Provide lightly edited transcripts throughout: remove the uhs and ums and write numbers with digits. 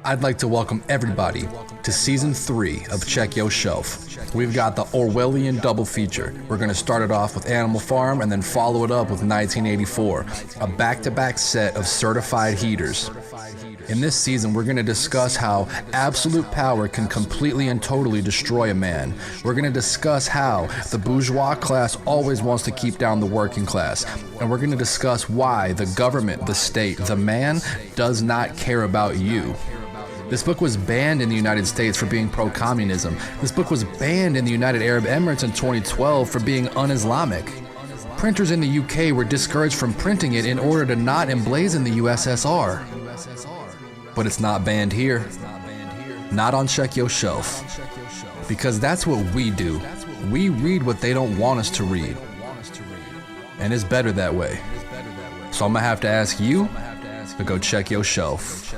I'd like to welcome everybody to Season 3 of Check Your Shelf. We've got the Orwellian double feature. We're going to start it off with Animal Farm and then follow it up with 1984, a back-to-back set of certified heaters. In this season, we're going to discuss how absolute power can completely and totally destroy a man. We're going to discuss how the bourgeois class always wants to keep down the working class. And we're going to discuss why the government, the state, the man does not care about you. This book was banned in the United States for being pro-communism. This book was banned in the United Arab Emirates in 2012 for being un-Islamic. Printers in the UK were discouraged from printing it in order to not emblazon the USSR. But it's not banned here. Not on Check Your Shelf. Because that's what we do. We read what they don't want us to read. And it's better that way. So I'm gonna have to ask you to go check your shelf.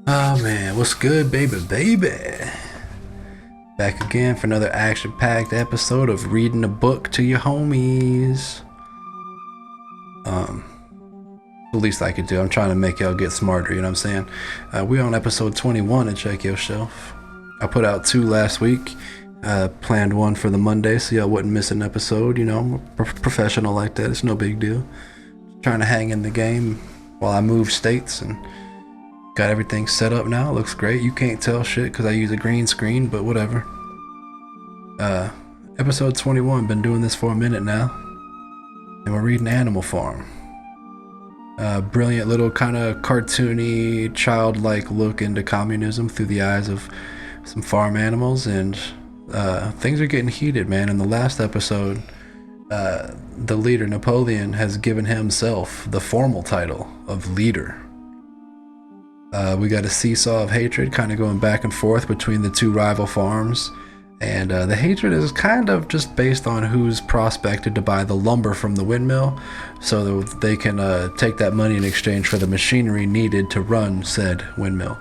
Oh man, what's good, baby? Back again for another action-packed episode of reading a book to your homies. The least I could do. I'm trying to make y'all get smarter, you know what I'm saying? We're on episode 21 of Check Your Shelf. I put out 2 last week. Planned one for the Monday so y'all wouldn't miss an episode, you know. I'm professional like that. It's no big deal. Trying to hang in the game while I move states and got everything set up now. It looks great. You can't tell shit because I use a green screen, but whatever. Episode 21. Been doing this for a minute now. And we're reading Animal Farm. Brilliant little kind of cartoony, childlike look into communism through the eyes of some farm animals, and things are getting heated, man. In the last episode, the leader, Napoleon, has given himself the formal title of leader. We got a seesaw of hatred kind of going back and forth between the two rival farms. And the hatred is kind of just based on who's prospected to buy the lumber from the windmill so that they can take that money in exchange for the machinery needed to run said windmill.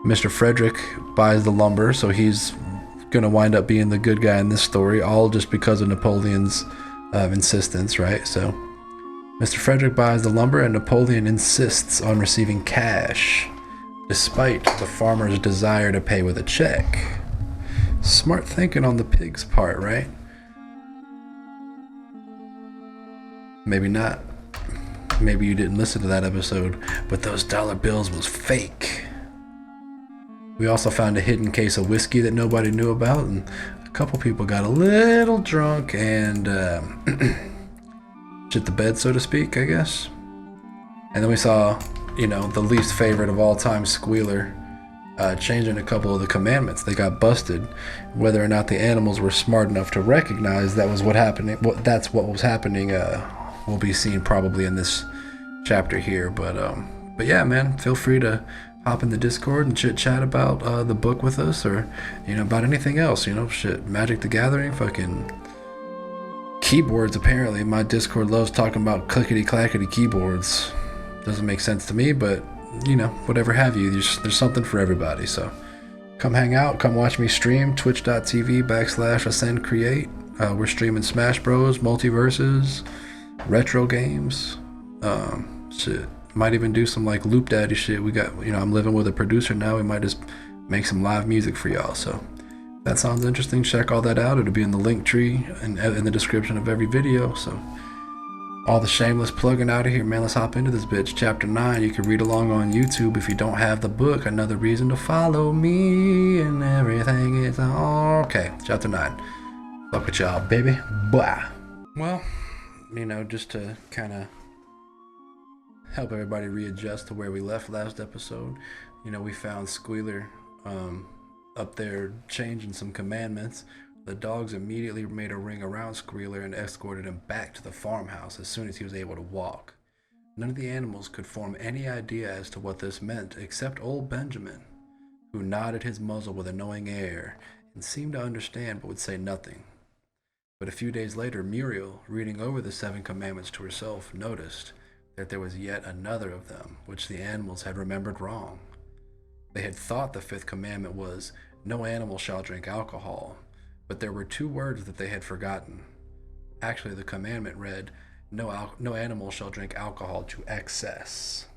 Mr. Frederick buys the lumber, so he's going to wind up being the good guy in this story, all just because of Napoleon's insistence, right? So Mr. Frederick buys the lumber and Napoleon insists on receiving cash, despite the farmer's desire to pay with a check. Smart thinking on the pig's part, right? Maybe not. Maybe you didn't listen to that episode, but those dollar bills was fake. We also found a hidden case of whiskey that nobody knew about, and a couple people got a little drunk and shit the bed, so to speak, I guess. And then we saw, you know, the least favorite of all time, Squealer, changing a couple of the commandments. They got busted. Whether or not the animals were smart enough to recognize that was what happened, that's what was happening, will be seen probably in this chapter here. But yeah, man, feel free to hop in the Discord and chit chat about the book with us, or you know, about anything else. You know, shit, Magic the Gathering, fucking keyboards. Apparently, my Discord loves talking about clickety clackety keyboards. Doesn't make sense to me, but you know, whatever have you, there's something for everybody. So come hang out, come watch me stream, twitch.tv/Ascend.Create. We're streaming Smash Bros, multiverses, retro games, shit. Might even do some like Loop Daddy shit. We got, you know, I'm living with a producer now. We might just make some live music for y'all. So if that sounds interesting, check all that out. It'll be in the link tree and in the description of every video. So all the shameless plugging out of here, man. Let's hop into this bitch. Chapter 9. You can read along on YouTube if you don't have the book. Another reason to follow me, and everything is okay. Chapter 9. Fuck with y'all, baby. Blah. Well, you know, just to kind of help everybody readjust to where we left last episode. You know, we found Squealer up there changing some commandments. The dogs immediately made a ring around Squealer and escorted him back to the farmhouse as soon as he was able to walk. None of the animals could form any idea as to what this meant, except old Benjamin, who nodded his muzzle with a knowing air and seemed to understand but would say nothing. But a few days later, Muriel, reading over the 7 commandments to herself, noticed that there was yet another of them which the animals had remembered wrong. They had thought the 5th commandment was, "No animal shall drink alcohol," but there were 2 words that they had forgotten. Actually, the commandment read, No animal shall drink alcohol to excess.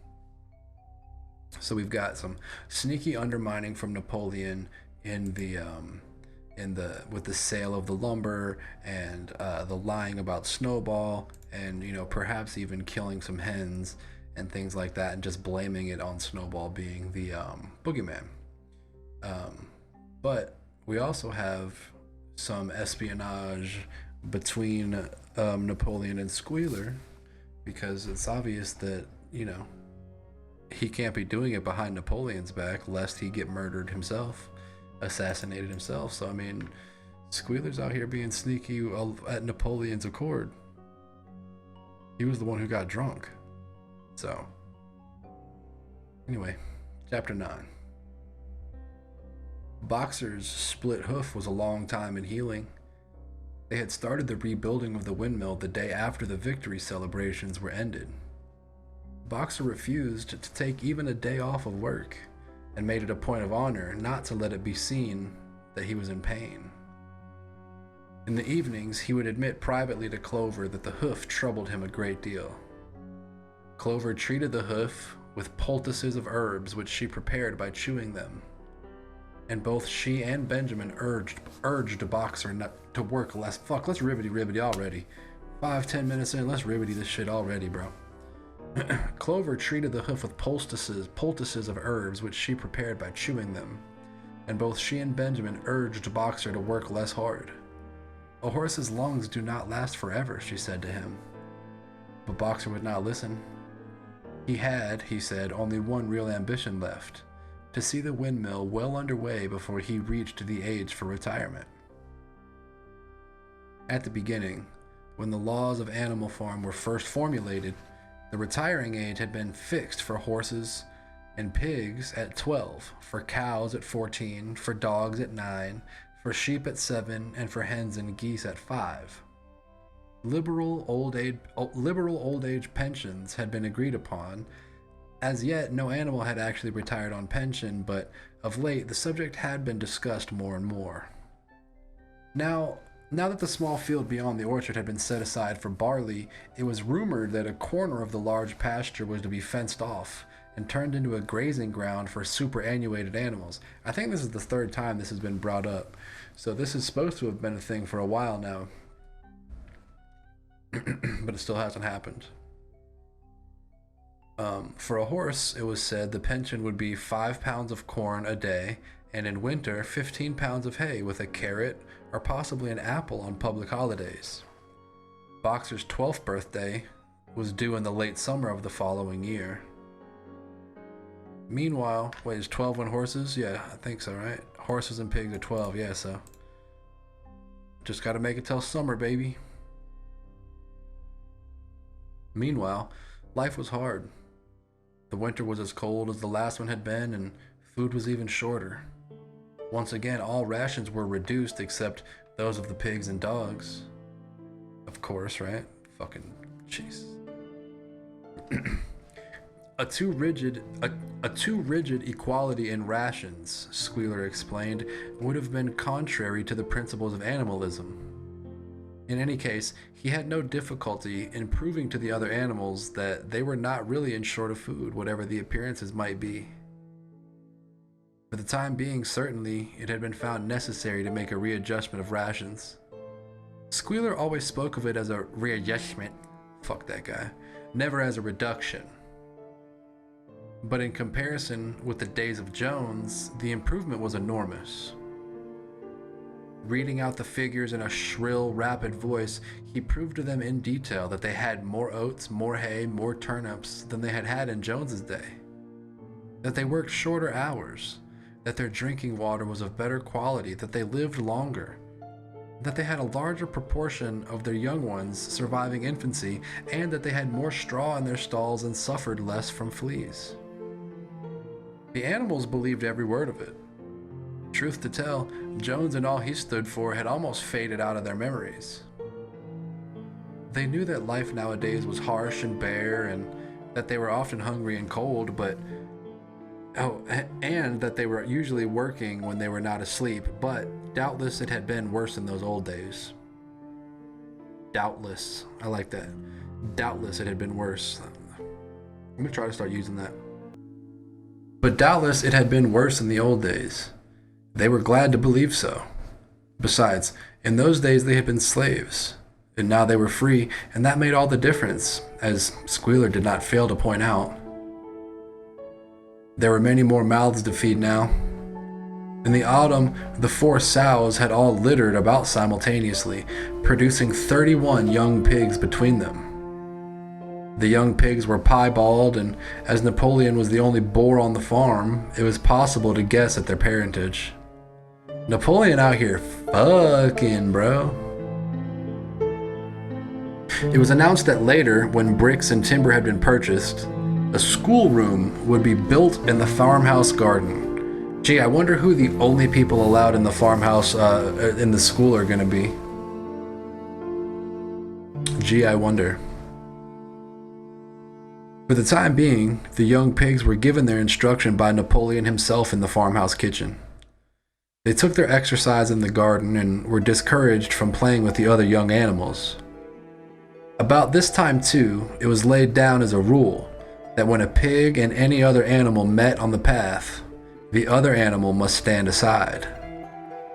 So we've got some sneaky undermining from Napoleon in the with the sale of the lumber, and the lying about Snowball, and perhaps even killing some hens and things like that, and just blaming it on Snowball being the boogeyman. But we also have some espionage between Napoleon and Squealer, because it's obvious that he can't be doing it behind Napoleon's back lest he get murdered himself, assassinated himself. So I mean, Squealer's out here being sneaky at Napoleon's accord. He was the one who got drunk. So anyway, chapter 9. Boxer's split hoof was a long time in healing. They had started the rebuilding of the windmill the day after the victory celebrations were ended. Boxer refused to take even a day off of work, and made it a point of honor not to let it be seen that he was in pain. In the evenings, he would admit privately to Clover that the hoof troubled him a great deal. Clover treated the hoof with poultices of herbs which she prepared by chewing them, and both she and Benjamin urged Boxer not to work less. Fuck, let's ribbity already. 5-10 minutes in, let's ribbity this shit already, bro. Clover treated the hoof with poultices of herbs which she prepared by chewing them, and both she and Benjamin urged Boxer to work less hard. A horse's lungs do not last forever, she said to him. But Boxer would not listen. He had, he said, only one real ambition left: to see the windmill well underway before he reached the age for retirement. At the beginning, when the laws of Animal Farm were first formulated, the retiring age had been fixed for horses and pigs at 12, for cows at 14, for dogs at 9, for sheep at 7, and for hens and geese at 5. Liberal old age pensions had been agreed upon. As yet, no animal had actually retired on pension, but of late the subject had been discussed more and more. Now that the small field beyond the orchard had been set aside for barley, it was rumored that a corner of the large pasture was to be fenced off and turned into a grazing ground for superannuated animals. I think this is the third time this has been brought up, so this is supposed to have been a thing for a while now, but it still hasn't happened. For a horse, it was said the pension would be 5 pounds of corn a day, and in winter 15 pounds of hay with a carrot or possibly an apple on public holidays. Boxer's 12th birthday was due in the late summer of the following year. Meanwhile, wait, is 12 on horses? Yeah, I think so, right? Horses and pigs are 12, yeah, so just gotta make it till summer, baby. Meanwhile, life was hard. The winter was as cold as the last one had been, and food was even shorter. Once again, all rations were reduced except those of the pigs and dogs. Of course, right? Fucking jeez. A too rigid equality in rations, Squealer explained, would have been contrary to the principles of animalism. In any case, he had no difficulty in proving to the other animals that they were not really in short of food, whatever the appearances might be. For the time being, certainly, it had been found necessary to make a readjustment of rations. Squealer always spoke of it as a readjustment, fuck that guy, never as a reduction. But in comparison with the days of Jones, the improvement was enormous. Reading out the figures in a shrill, rapid voice, he proved to them in detail that they had more oats, more hay, more turnips than they had had in Jones's day. That they worked shorter hours, that their drinking water was of better quality, that they lived longer, that they had a larger proportion of their young ones surviving infancy, and that they had more straw in their stalls and suffered less from fleas. The animals believed every word of it. Truth to tell, Jones and all he stood for had almost faded out of their memories. They knew that life nowadays was harsh and bare, and that they were often hungry and cold, and that they were usually working when they were not asleep, but doubtless it had been worse in those old days. Doubtless, I like that. Doubtless it had been worse. I'm gonna try to start using that. But doubtless it had been worse in the old days. They were glad to believe so. Besides, in those days they had been slaves, and now they were free, and that made all the difference, as Squealer did not fail to point out. There were many more mouths to feed now. In the autumn, the 4 sows had all littered about simultaneously, producing 31 young pigs between them. The young pigs were piebald, and as Napoleon was the only boar on the farm, it was possible to guess at their parentage. Napoleon out here fucking, bro. It was announced that later, when bricks and timber had been purchased, a schoolroom would be built in the farmhouse garden. Gee, I wonder who the only people allowed in the farmhouse, in the school are gonna be. Gee, I wonder. For the time being, the young pigs were given their instruction by Napoleon himself in the farmhouse kitchen. They took their exercise in the garden and were discouraged from playing with the other young animals. About this time, too, it was laid down as a rule that when a pig and any other animal met on the path, the other animal must stand aside.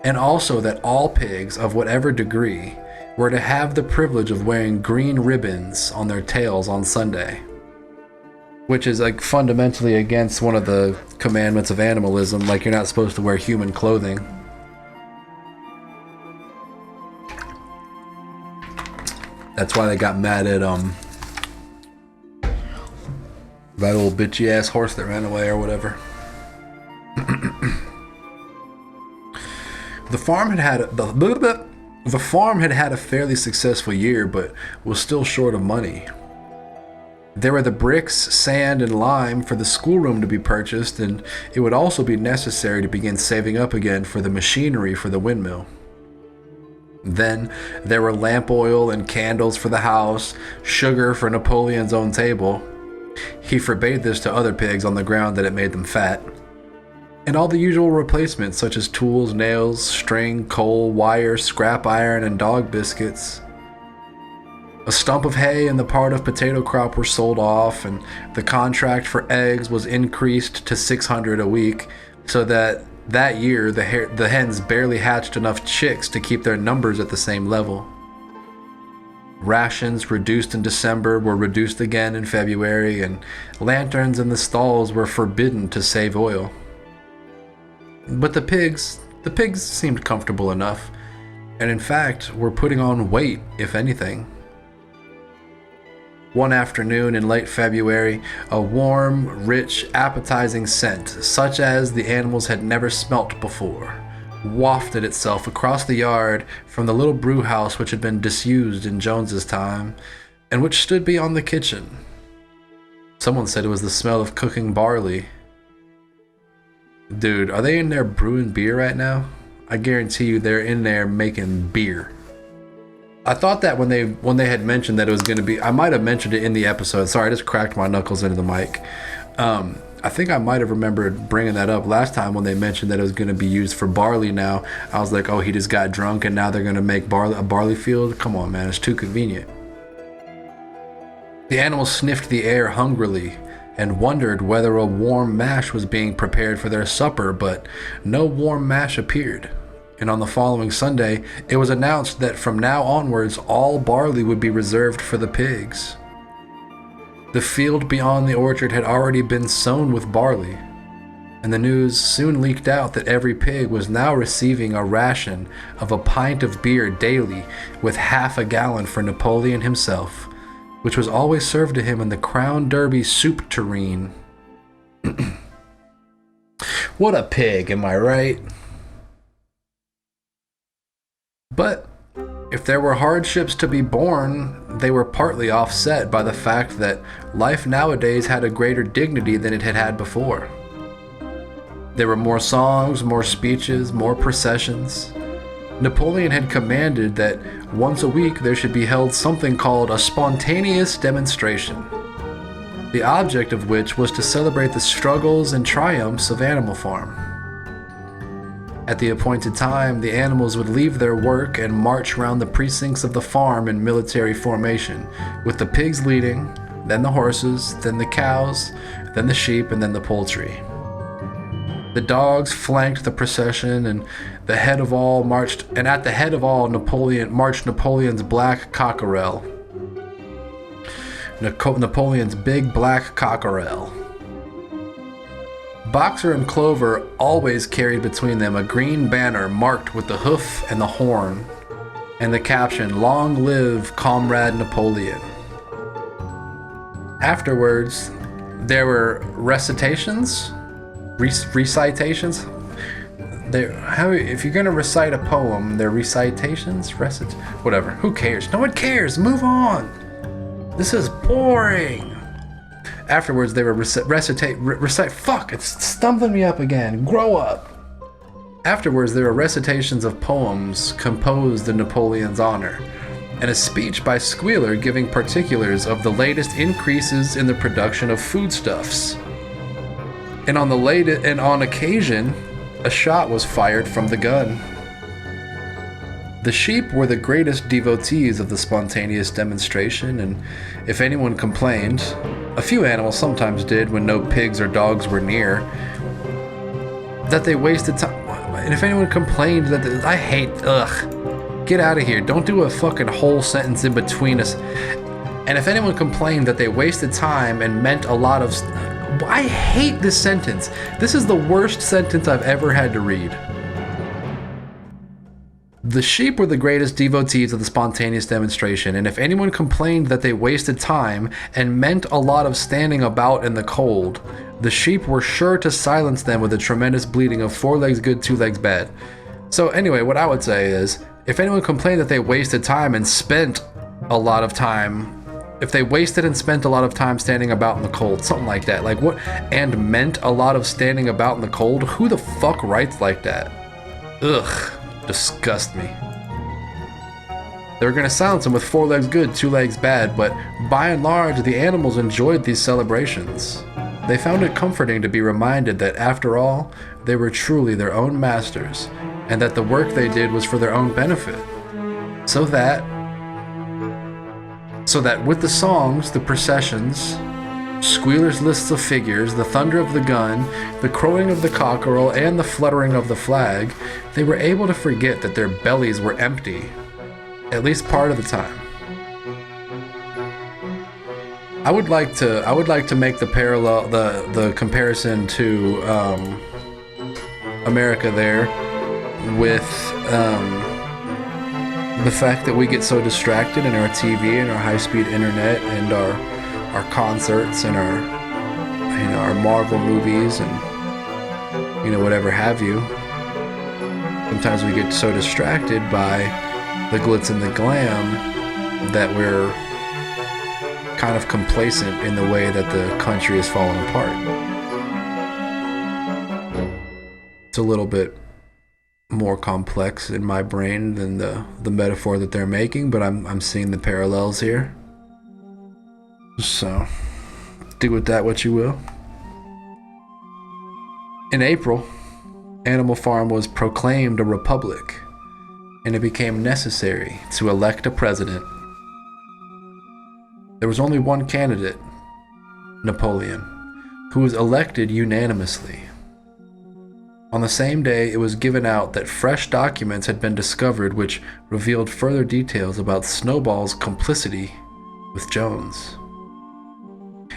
And also that all pigs of whatever degree were to have the privilege of wearing green ribbons on their tails on Sunday. Which is like fundamentally against one of the commandments of animalism, like you're not supposed to wear human clothing. That's why they got mad at that old bitchy ass horse that ran away or whatever. The farm had had a fairly successful year, but was still short of money. There were the bricks, sand, and lime for the schoolroom to be purchased, and it would also be necessary to begin saving up again for the machinery for the windmill. Then there were lamp oil and candles for the house, sugar for Napoleon's own table. He forbade this to other pigs on the ground that it made them fat. And all the usual replacements such as tools, nails, string, coal, wire, scrap iron, and dog biscuits. A stump of hay and the part of potato crop were sold off, and the contract for eggs was increased to 600 a week, so that year the hens barely hatched enough chicks to keep their numbers at the same level. Rations reduced in December were reduced again in February, and lanterns in the stalls were forbidden to save oil. But the pigs seemed comfortable enough, and in fact were putting on weight, if anything. One afternoon in late February, a warm, rich, appetizing scent, such as the animals had never smelt before, wafted itself across the yard from the little brew house which had been disused in Jones's time, and which stood beyond the kitchen. Someone said it was the smell of cooking barley. Dude, are they in there brewing beer right now? I guarantee you they're in there making beer. I thought that when they had mentioned that it was going to be, I might have mentioned it in the episode. Sorry, I just cracked my knuckles into the mic. I think I might have remembered bringing that up last time when they mentioned that it was going to be used for barley now. I was like, oh, he just got drunk and now they're going to make a barley field? Come on, man, it's too convenient. The animals sniffed the air hungrily and wondered whether a warm mash was being prepared for their supper, but no warm mash appeared. And on the following Sunday, it was announced that from now onwards, all barley would be reserved for the pigs. The field beyond the orchard had already been sown with barley, and the news soon leaked out that every pig was now receiving a ration of a pint of beer daily, with half a gallon for Napoleon himself, which was always served to him in the Crown Derby soup tureen. What a pig, am I right? But if there were hardships to be borne, they were partly offset by the fact that life nowadays had a greater dignity than it had had before. There were more songs, more speeches, more processions. Napoleon had commanded that once a week there should be held something called a spontaneous demonstration, the object of which was to celebrate the struggles and triumphs of Animal Farm. At the appointed time, the animals would leave their work and march around the precincts of the farm in military formation, with the pigs leading, then the horses, then the cows, then the sheep, and then the poultry. The dogs flanked the procession, and at the head of all marched Napoleon's black cockerel. Napoleon's big black cockerel. Boxer and Clover always carried between them a green banner marked with the hoof and the horn, and the caption, "Long live Comrade Napoleon." Afterwards, there were recitations. If you're gonna recite a poem, they're recitations, whatever. Who cares? No one cares. Move on. This is boring. Afterwards, they were recite. Fuck! It's stumbling me up again. Grow up. Afterwards, there were recitations of poems composed in Napoleon's honor, and a speech by Squealer giving particulars of the latest increases in the production of foodstuffs. And on occasion, a shot was fired from the gun. The sheep were the greatest devotees of the spontaneous demonstration, and if anyone complained, a few animals sometimes did when no pigs or dogs were near, that they wasted time. And if anyone complained that get out of here, don't do a fucking whole sentence in between us. And if anyone complained that they wasted time and meant a lot of... I hate this sentence. This is the worst sentence I've ever had to read. The sheep were the greatest devotees of the spontaneous demonstration, and if anyone complained that they wasted time and meant a lot of standing about in the cold, the sheep were sure to silence them with a tremendous bleating of 4 legs good, 2 legs bad. So anyway, what I would say is, if anyone complained that they wasted time and spent a lot of time, if they wasted and spent a lot of time standing about in the cold, something like that, like what, and meant a lot of standing about in the cold, who the fuck writes like that? Ugh. Disgust me. They were going to silence them with 4 legs good, 2 legs bad, but by and large, the animals enjoyed these celebrations. They found it comforting to be reminded that, after all, they were truly their own masters, and that the work they did was for their own benefit. So that with the songs, the processions, Squealer's lists of figures, the thunder of the gun, the crowing of the cockerel, and the fluttering of the flag, they were able to forget that their bellies were empty, at least part of the time. I would like to make the parallel, the comparison to America there with the fact that we get so distracted in our TV and our high-speed internet and our concerts and our Marvel movies and whatever have you. Sometimes we get so distracted by the glitz and the glam that we're kind of complacent in the way that the country is falling apart. It's a little bit more complex in my brain than the metaphor that they're making, but I'm seeing the parallels here. So, do with that what you will. In April, Animal Farm was proclaimed a republic, and it became necessary to elect a president. There was only one candidate, Napoleon, who was elected unanimously. On the same day, it was given out that fresh documents had been discovered which revealed further details about Snowball's complicity with Jones.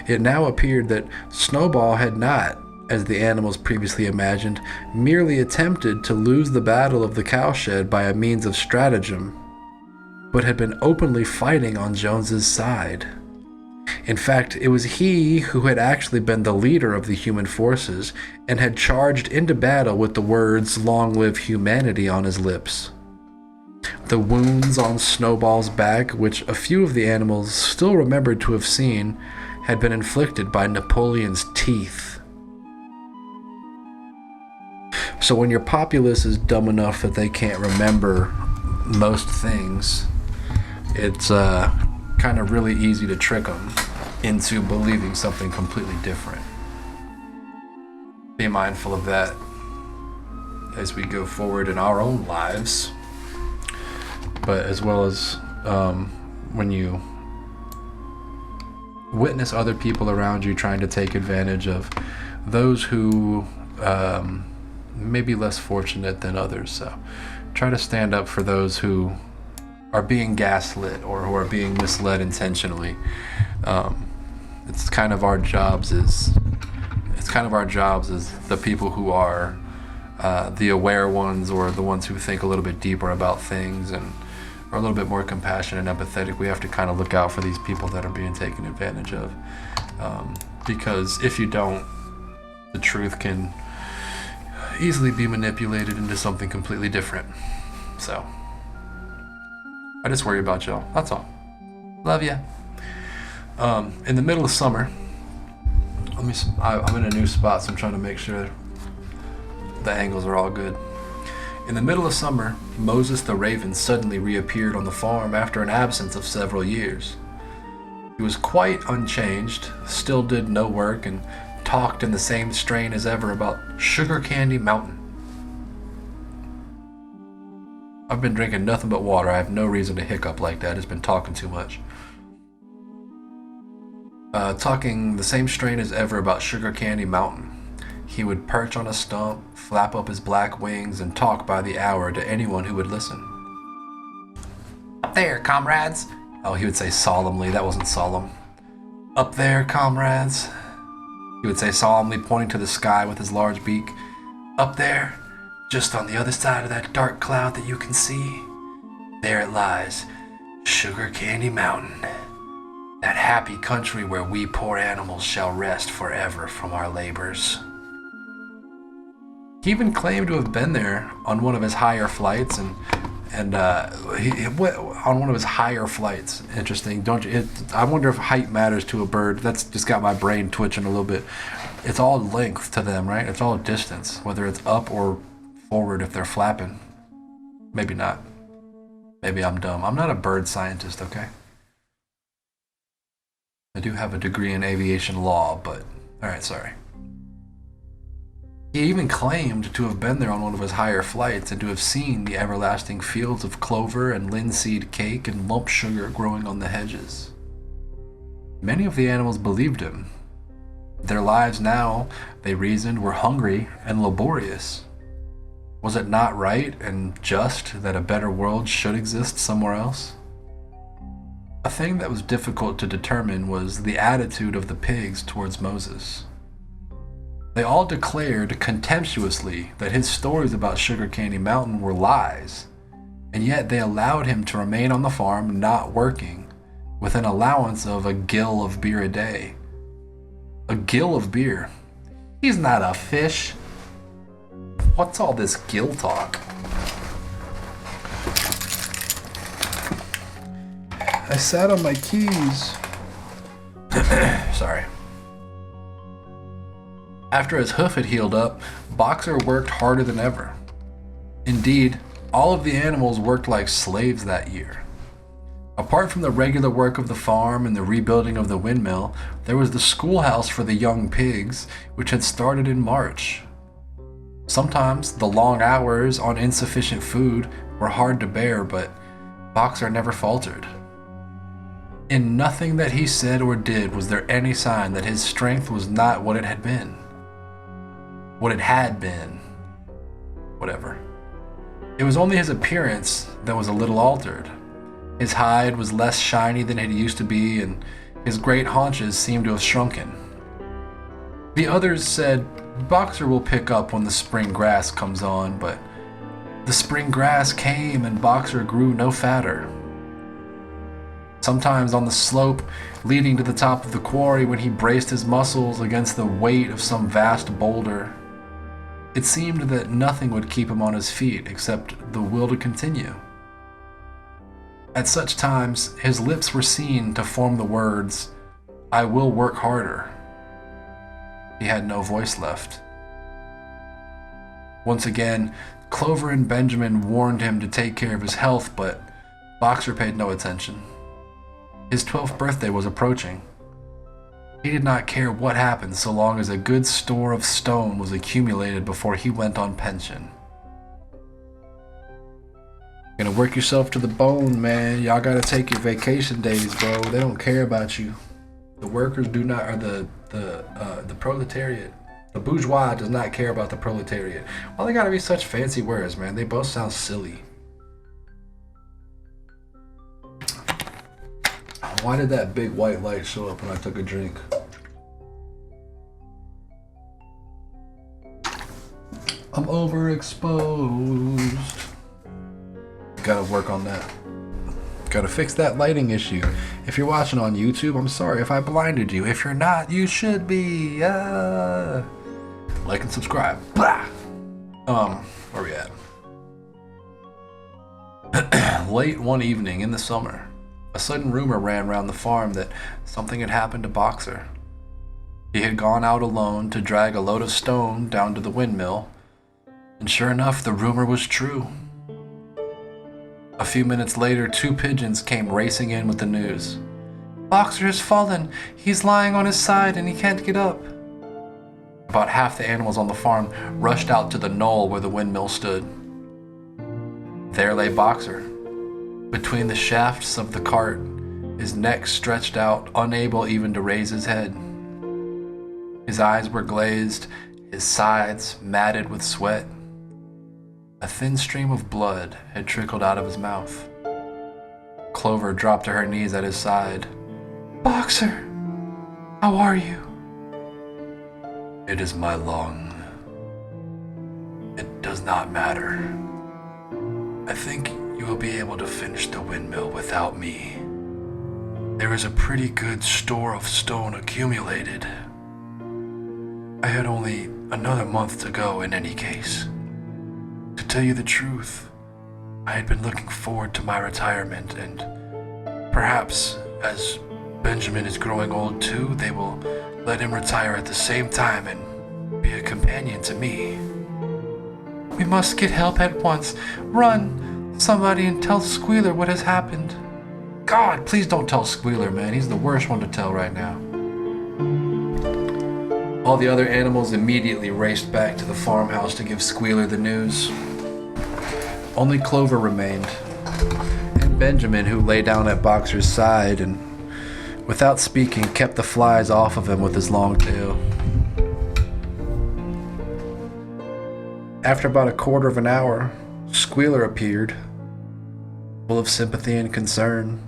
It now appeared that Snowball had not, as the animals previously imagined, merely attempted to lose the battle of the cowshed by a means of stratagem, but had been openly fighting on Jones's side. In fact, it was he who had actually been the leader of the human forces and had charged into battle with the words "Long live humanity" on his lips. The wounds on Snowball's back, which a few of the animals still remembered to have seen, had been inflicted by Napoleon's teeth. So when your populace is dumb enough that they can't remember most things, it's kind of really easy to trick them into believing something completely different. Be mindful of that. as we go forward in our own lives, but as well as when you witness other people around you trying to take advantage of those who may be less fortunate than others. So try to stand up for those who are being gaslit or who are being misled intentionally. It's kind of our jobs as the people who are the aware ones, or the ones who think a little bit deeper about things and are a little bit more compassionate and empathetic. We have to kind of look out for these people that are being taken advantage of, because if you don't, the truth can easily be manipulated into something completely different. So I just worry about y'all, that's all. Love ya. In the middle of summer, I'm in a new spot, so I'm trying to make sure the angles are all good. In the middle of summer, Moses the raven suddenly reappeared on the farm after an absence of several years. He was quite unchanged, still did no work, and talked in the same strain as ever about Sugar Candy Mountain. I've been drinking nothing but water. I have no reason to hiccup like that. It's been talking too much. Talking the same strain as ever about Sugar Candy Mountain. He would perch on a stump, flap up his black wings, and talk by the hour to anyone who would listen. Up there, comrades. Oh, he would say solemnly. That wasn't solemn. Up there, comrades. He would say solemnly, pointing to the sky with his large beak. Up there, just on the other side of that dark cloud that you can see, there it lies, Sugar Candy Mountain. That happy country where we poor animals shall rest forever from our labors. He even claimed to have been there on one of his higher flights, and on one of his higher flights. Interesting, don't you? I wonder if height matters to a bird. That's just got my brain twitching a little bit. It's all length to them, right? It's all distance, whether it's up or forward if they're flapping. Maybe not. Maybe I'm dumb. I'm not a bird scientist, okay? I do have a degree in aviation law, but alright, sorry. He even claimed to have been there on one of his higher flights and to have seen the everlasting fields of clover and linseed cake and lump sugar growing on the hedges. Many of the animals believed him. Their lives now, they reasoned, were hungry and laborious. Was it not right and just that a better world should exist somewhere else? A thing that was difficult to determine was the attitude of the pigs towards Moses. They all declared contemptuously that his stories about Sugar Candy Mountain were lies, and yet they allowed him to remain on the farm not working, with an allowance of a gill of beer a day. A gill of beer? He's not a fish. What's all this gill talk? I sat on my keys. Sorry. After his hoof had healed up, Boxer worked harder than ever. Indeed, all of the animals worked like slaves that year. Apart from the regular work of the farm and the rebuilding of the windmill, there was the schoolhouse for the young pigs, which had started in March. Sometimes the long hours on insufficient food were hard to bear, but Boxer never faltered. In nothing that he said or did was there any sign that his strength was not what it had been. What it had been. Whatever. It was only his appearance that was a little altered. His hide was less shiny than it used to be, and his great haunches seemed to have shrunken. The others said, Boxer will pick up when the spring grass comes on, but the spring grass came and Boxer grew no fatter. Sometimes on the slope leading to the top of the quarry, when he braced his muscles against the weight of some vast boulder, it seemed that nothing would keep him on his feet except the will to continue. At such times, his lips were seen to form the words, "I will work harder." He had no voice left. Once again, Clover and Benjamin warned him to take care of his health, but Boxer paid no attention. His 12th birthday was approaching. He did not care what happened so long as a good store of stone was accumulated before he went on pension. Gonna work yourself to the bone, man. Y'all gotta take your vacation days, bro. They don't care about you. The workers do not, or the proletariat. The bourgeois does not care about the proletariat. Why they gotta be such fancy words, man? They both sound silly. Why did that big white light show up when I took a drink? I'm overexposed. Gotta work on that. Gotta fix that lighting issue. If you're watching on YouTube, I'm sorry if I blinded you. If you're not, you should be. Like and subscribe. Blah. Where we at? Late one evening in the summer, a sudden rumor ran around the farm that something had happened to Boxer. He had gone out alone to drag a load of stone down to the windmill, and sure enough, the rumor was true. A few minutes later, 2 pigeons came racing in with the news. Boxer has fallen. He's lying on his side and he can't get up. About half the animals on the farm rushed out to the knoll where the windmill stood. There lay Boxer, between the shafts of the cart, his neck stretched out, unable even to raise his head. His eyes were glazed, his sides matted with sweat. A thin stream of blood had trickled out of his mouth. Clover dropped to her knees at his side. Boxer, how are you? It is my lung. It does not matter. I think you will be able to finish the windmill without me. There is a pretty good store of stone accumulated. I had only another month to go in any case. To tell you the truth, I had been looking forward to my retirement, and perhaps as Benjamin is growing old too, they will let him retire at the same time and be a companion to me. We must get help at once. Run, somebody, and tell Squealer what has happened. God, please don't tell Squealer, man. He's the worst one to tell right now. All the other animals immediately raced back to the farmhouse to give Squealer the news. Only Clover remained, and Benjamin, who lay down at Boxer's side and, without speaking, kept the flies off of him with his long tail. After about a quarter of an hour, Squealer appeared, full of sympathy and concern.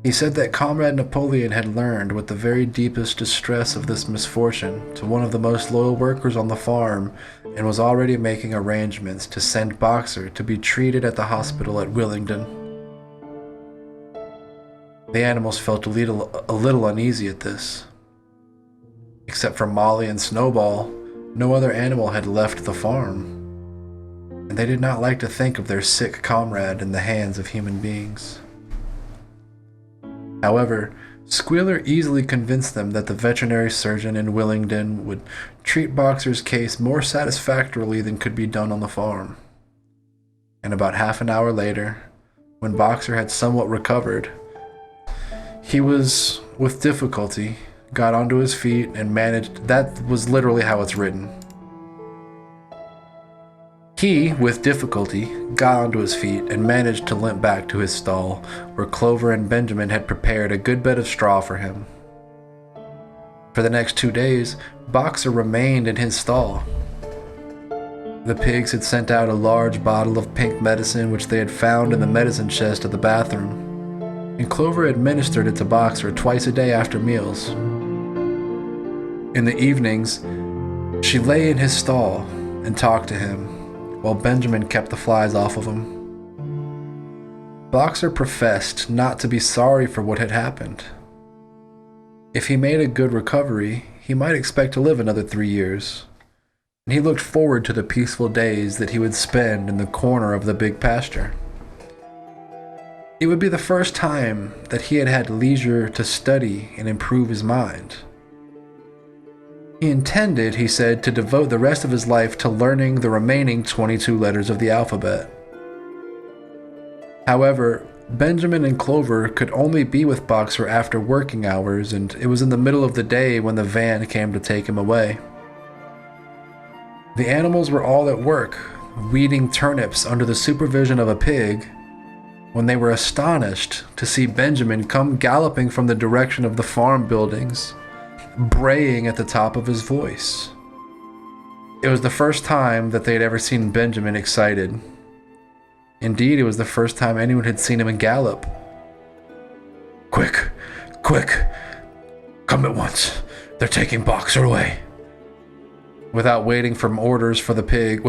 He said that Comrade Napoleon had learned with the very deepest distress of this misfortune to one of the most loyal workers on the farm and was already making arrangements to send Boxer to be treated at the hospital at Willingdon. The animals felt a little uneasy at this. Except for Molly and Snowball, no other animal had left the farm, and they did not like to think of their sick comrade in the hands of human beings. However, Squealer easily convinced them that the veterinary surgeon in Willingdon would treat Boxer's case more satisfactorily than could be done on the farm. And about half an hour later, when Boxer had somewhat recovered, he was, with difficulty, got onto his feet and managed. That was literally how it's written. He, with difficulty, got onto his feet and managed to limp back to his stall, where Clover and Benjamin had prepared a good bed of straw for him. For the next 2 days, Boxer remained in his stall. The pigs had sent out a large bottle of pink medicine which they had found in the medicine chest of the bathroom, and Clover administered it to Boxer twice a day after meals. In the evenings, she lay in his stall and talked to him, while Benjamin kept the flies off of him. Boxer professed not to be sorry for what had happened. If he made a good recovery, he might expect to live another 3 years, and he looked forward to the peaceful days that he would spend in the corner of the big pasture. It would be the first time that he had had leisure to study and improve his mind. He intended, he said, to devote the rest of his life to learning the remaining 22 letters of the alphabet. However, Benjamin and Clover could only be with Boxer after working hours, and it was in the middle of the day when the van came to take him away. The animals were all at work, weeding turnips under the supervision of a pig, when they were astonished to see Benjamin come galloping from the direction of the farm buildings, braying at the top of his voice. It was the first time that they had ever seen Benjamin excited. Indeed, it was the first time anyone had seen him gallop. Quick, quick, come at once. They're taking Boxer away. Without waiting for orders from the pig,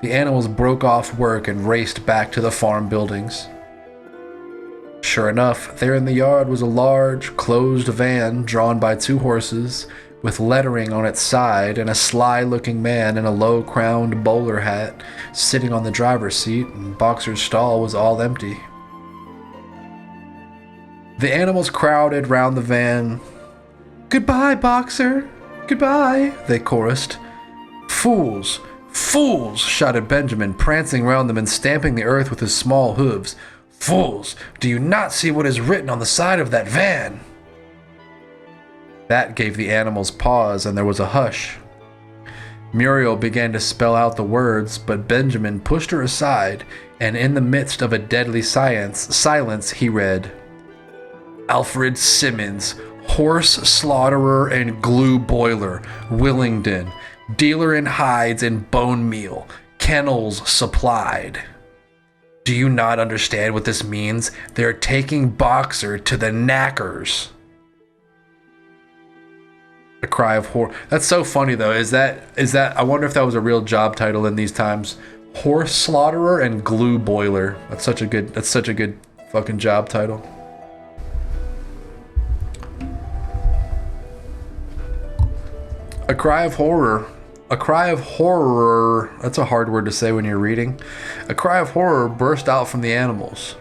the animals broke off work and raced back to the farm buildings. Sure enough, there in the yard was a large, closed van drawn by 2 horses, with lettering on its side, and a sly-looking man in a low-crowned bowler hat sitting on the driver's seat, and Boxer's stall was all empty. The animals crowded round the van. "Goodbye, Boxer! Goodbye," they chorused. "Fools! Fools!" shouted Benjamin, prancing round them and stamping the earth with his small hooves. "Fools! Do you not see what is written on the side of that van?" That gave the animals pause, and there was a hush. Muriel began to spell out the words, but Benjamin pushed her aside, and in the midst of a deadly silence, he read, "Alfred Simmons, horse slaughterer and glue boiler, Willingdon, dealer in hides and bone meal, kennels supplied." Do you not understand what this means? They're taking Boxer to the knackers. A cry of horror. That's so funny though. Is that? I wonder if that was a real job title in these times. Horse slaughterer and glue boiler. That's such a good fucking job title. A cry of horror. A cry of horror. That's a hard word to say when you're reading. A cry of horror burst out from the animals.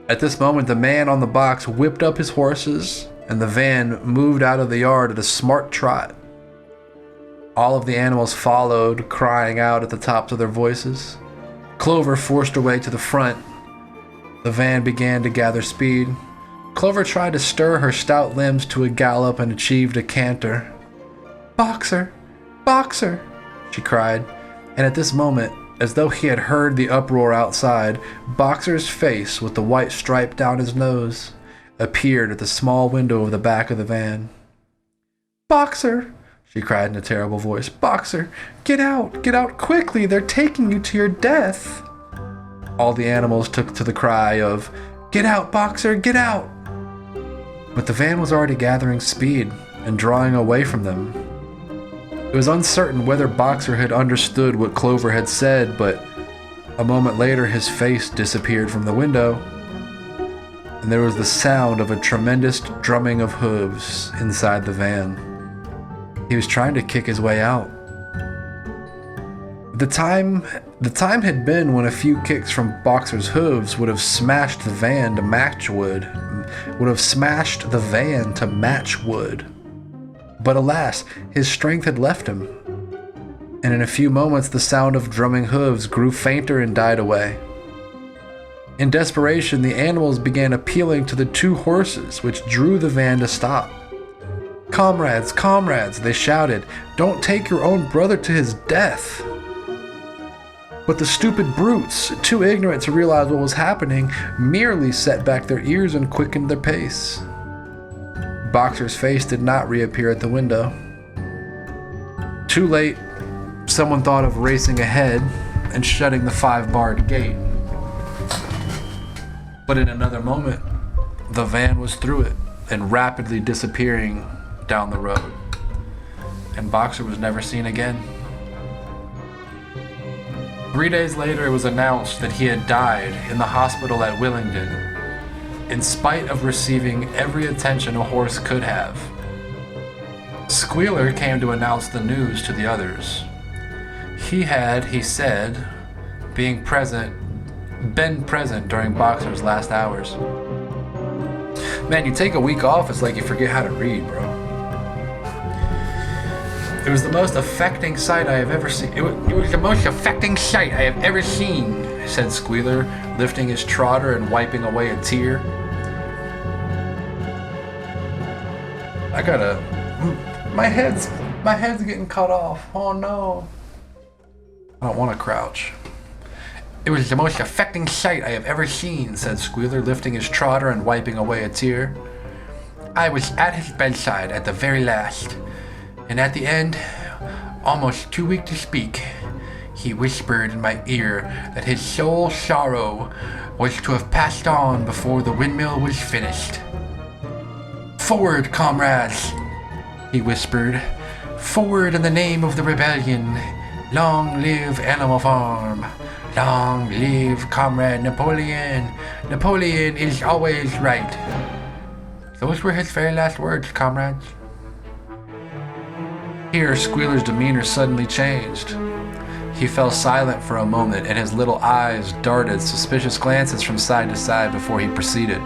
At this moment, the man on the box whipped up his horses, and the van moved out of the yard at a smart trot. All of the animals followed, crying out at the tops of their voices. Clover forced her way to the front. The van began to gather speed. Clover tried to stir her stout limbs to a gallop and achieved a canter. "Boxer! Boxer!" she cried, and at this moment, as though he had heard the uproar outside, Boxer's face, with the white stripe down his nose, appeared at the small window of the back of the van. "Boxer!" she cried in a terrible voice. "Boxer! Get out quickly! They're taking you to your death!" All the animals took to the cry of, "Get out, Boxer! Get out!" But the van was already gathering speed and drawing away from them. It was uncertain whether Boxer had understood what Clover had said, but a moment later his face disappeared from the window, and there was the sound of a tremendous drumming of hooves inside the van. He was trying to kick his way out. The time had been when a few kicks from Boxer's hooves would have smashed the van to matchwood. But alas, his strength had left him, and in a few moments the sound of drumming hooves grew fainter and died away. In desperation, the animals began appealing to the 2 horses, which drew the van to stop. "Comrades, comrades," they shouted, "don't take your own brother to his death." But the stupid brutes, too ignorant to realize what was happening, merely set back their ears and quickened their pace. Boxer's face did not reappear at the window. Too late, someone thought of racing ahead and shutting the 5-barred gate. But in another moment, the van was through it and rapidly disappearing down the road. And Boxer was never seen again. 3 days later, it was announced that he had died in the hospital at Willingdon, in spite of receiving every attention a horse could have. Squealer came to announce the news to the others. He had, he said, been present during Boxer's last hours. Man, you take a week off, it's like you forget how to read, bro. It was the most affecting sight I have ever seen. It was the most affecting sight I have ever seen, said Squealer, lifting his trotter and wiping away a tear. My head's getting cut off. Oh no. I don't want to crouch. It was the most affecting sight I have ever seen, said Squealer, lifting his trotter and wiping away a tear. I was at his bedside at the very last, and at the end, almost too weak to speak, he whispered in my ear that his sole sorrow was to have passed on before the windmill was finished. Forward, comrades, he whispered. Forward in the name of the rebellion. Long live Animal Farm. Long live Comrade Napoleon. Napoleon is always right. Those were his very last words, comrades. Here, Squealer's demeanor suddenly changed. He fell silent for a moment, and his little eyes darted suspicious glances from side to side before he proceeded.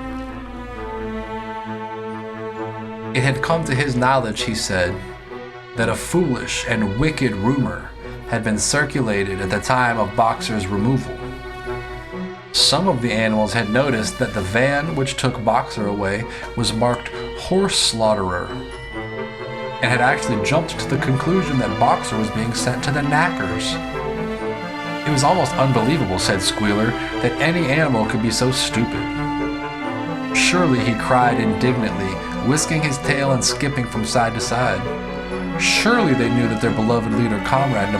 It had come to his knowledge, he said, that a foolish and wicked rumor had been circulated at the time of Boxer's removal. Some of the animals had noticed that the van which took Boxer away was marked Horse Slaughterer, and had actually jumped to the conclusion that Boxer was being sent to the knackers. It was almost unbelievable, said Squealer, that any animal could be so stupid. Surely, he cried indignantly, whisking his tail and skipping from side to side. Surely they knew that their beloved leader, Comrade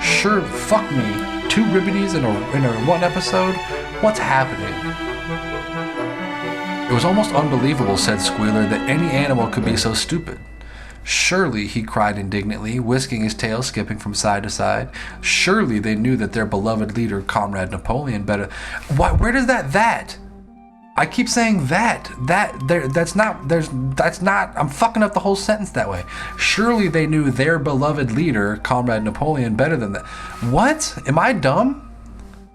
Sure, fuck me. 2 ribbities in a one episode? What's happening? It was almost unbelievable, said Squealer, that any animal could be so stupid. Surely, he cried indignantly, whisking his tail, skipping from side to side. Surely they knew that their beloved leader, Comrade Napoleon, better... Why, where does that? I keep saying that's not, I'm fucking up the whole sentence that way. Surely they knew their beloved leader, Comrade Napoleon, better than that. What? Am I dumb?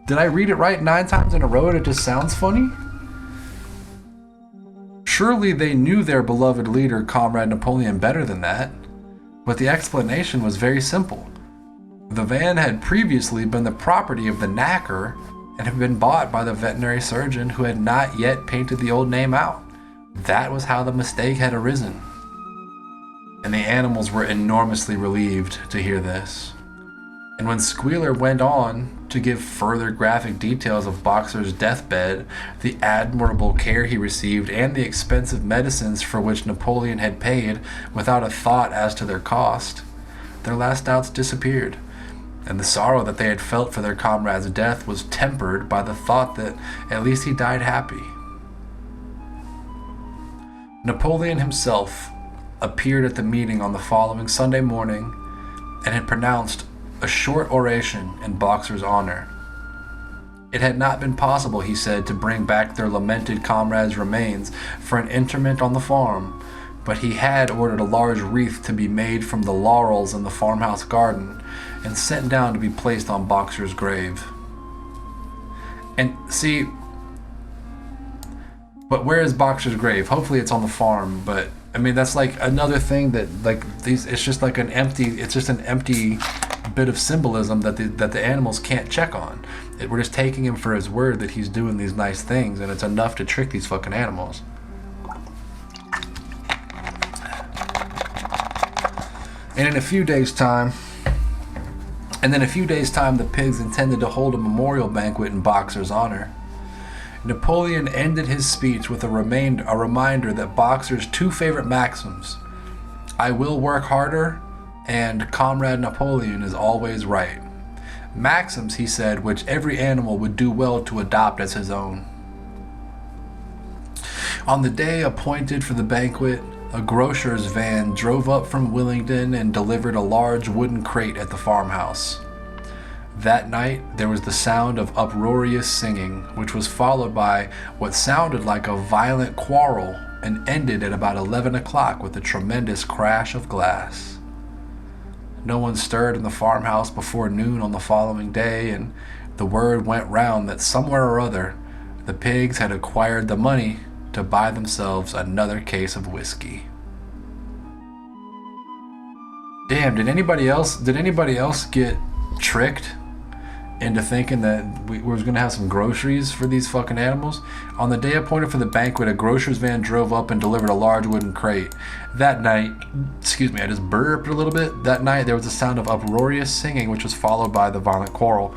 Did I read it right 9 times in a row and it just sounds funny? Surely they knew their beloved leader, Comrade Napoleon, better than that. But the explanation was very simple. The van had previously been the property of the knacker and had been bought by the veterinary surgeon who had not yet painted the old name out. That was how the mistake had arisen. And the animals were enormously relieved to hear this. And when Squealer went on to give further graphic details of Boxer's deathbed, the admirable care he received, and the expensive medicines for which Napoleon had paid without a thought as to their cost, their last doubts disappeared. And the sorrow that they had felt for their comrade's death was tempered by the thought that at least he died happy. Napoleon himself appeared at the meeting on the following Sunday morning and had pronounced a short oration in Boxer's honor. It had not been possible, he said, to bring back their lamented comrade's remains for an interment on the farm, but he had ordered a large wreath to be made from the laurels in the farmhouse garden and sent down to be placed on Boxer's grave. And see, but where is Boxer's grave? Hopefully it's on the farm, but I mean that's like another thing that like these it's just an empty bit of symbolism that the animals can't check on. We're just taking him for his word that he's doing these nice things, and it's enough to trick these fucking animals. And in a few days' time, the pigs intended to hold a memorial banquet in Boxer's honor. Napoleon ended his speech with a reminder that Boxer's 2 favorite maxims, "I will work harder," and "Comrade Napoleon is always right." Maxims, he said, which every animal would do well to adopt as his own. On the day appointed for the banquet, a grocer's van drove up from Willingdon and delivered a large wooden crate at the farmhouse. That night, there was the sound of uproarious singing, which was followed by what sounded like a violent quarrel and ended at about 11 o'clock with a tremendous crash of glass. No one stirred in the farmhouse before noon on the following day, and the word went round that somewhere or other, the pigs had acquired the money to buy themselves another case of whiskey. Damn, did anybody else get tricked into thinking that we was going to have some groceries for these fucking animals. On the day appointed for the banquet, a grocer's van drove up and delivered a large wooden crate. That night, excuse me, I just burped a little bit. That night, there was a sound of uproarious singing, which was followed by the violent quarrel.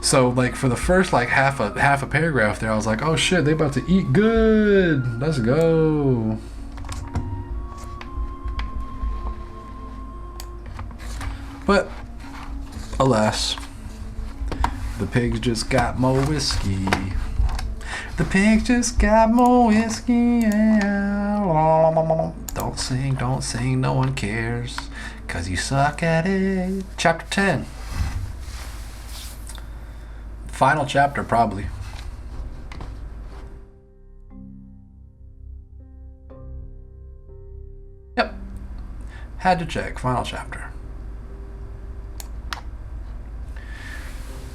So, like, for the first, like, half a paragraph there, I was like, oh shit, they about to eat good. Let's go. But, alas, the pigs just got more whiskey. The pigs just got more whiskey. Yeah. Don't sing, no one cares. 'Cause you suck at it. Chapter 10. Final chapter, probably. Yep. Had to check. Final chapter.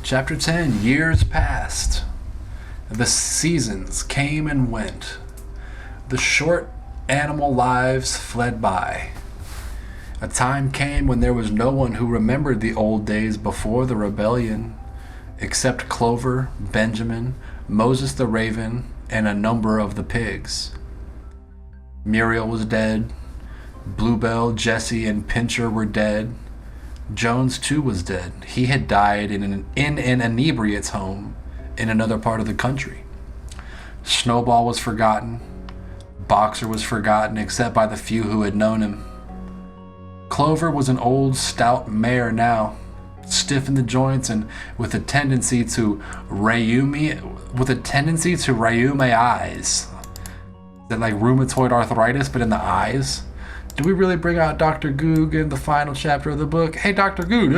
Chapter 10. Years passed. The seasons came and went. The short animal lives fled by. A time came when there was no one who remembered the old days before the rebellion, except Clover, Benjamin, Moses the raven, and a number of the pigs. Muriel was dead. Bluebell, Jesse, and Pincher were dead. Jones too was dead. He had died in an inebriate's home in another part of the country. Snowball was forgotten. Boxer was forgotten except by the few who had known him. Clover was an old, stout mare now, stiff in the joints and with a tendency to rheumy eyes. Is that like rheumatoid arthritis, but in the eyes? Do we really bring out Dr. Goog in the final chapter of the book? Hey, Dr. Goog,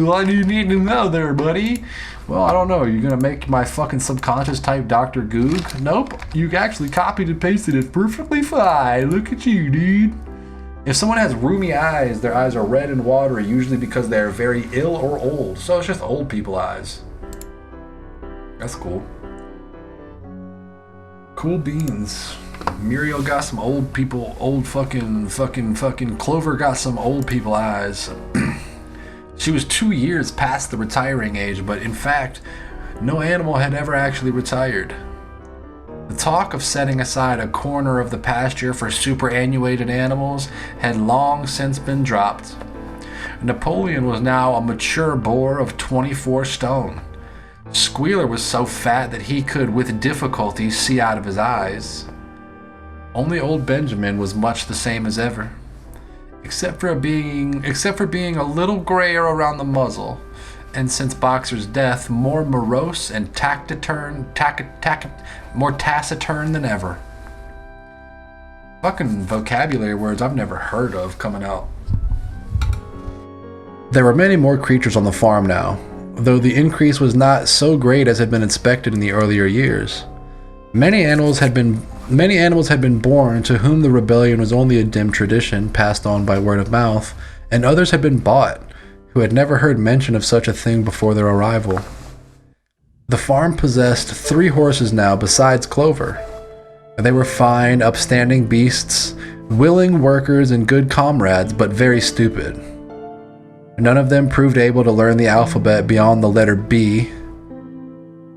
what do you need to know there, buddy? Well, I don't know. You're going to make my fucking subconscious type Dr. Goog? Nope. You actually copied and pasted it perfectly fine. Look at you, dude. If someone has rheumy eyes, their eyes are red and watery, usually because they're very ill or old. So it's just old people eyes. That's cool. Cool beans. Muriel got some old people, fucking Clover got some old people eyes. She was 2 years past the retiring age, but in fact, no animal had ever actually retired. The talk of setting aside a corner of the pasture for superannuated animals had long since been dropped. Napoleon was now a mature boar of 24 stone. Squealer was so fat that he could with difficulty see out of his eyes. Only old Benjamin was much the same as ever, except for being a little grayer around the muzzle, and since Boxer's death, more morose and more taciturn than ever. Fucking vocabulary words I've never heard of coming out. There were many more creatures on the farm now, though the increase was not so great as had been expected in the earlier years. Many animals had been born to whom the rebellion was only a dim tradition passed on by word of mouth, and others had been bought, who had never heard mention of such a thing before their arrival. The farm possessed 3 horses now besides Clover. They were fine, upstanding beasts, willing workers and good comrades, but very stupid. None of them proved able to learn the alphabet beyond the letter B.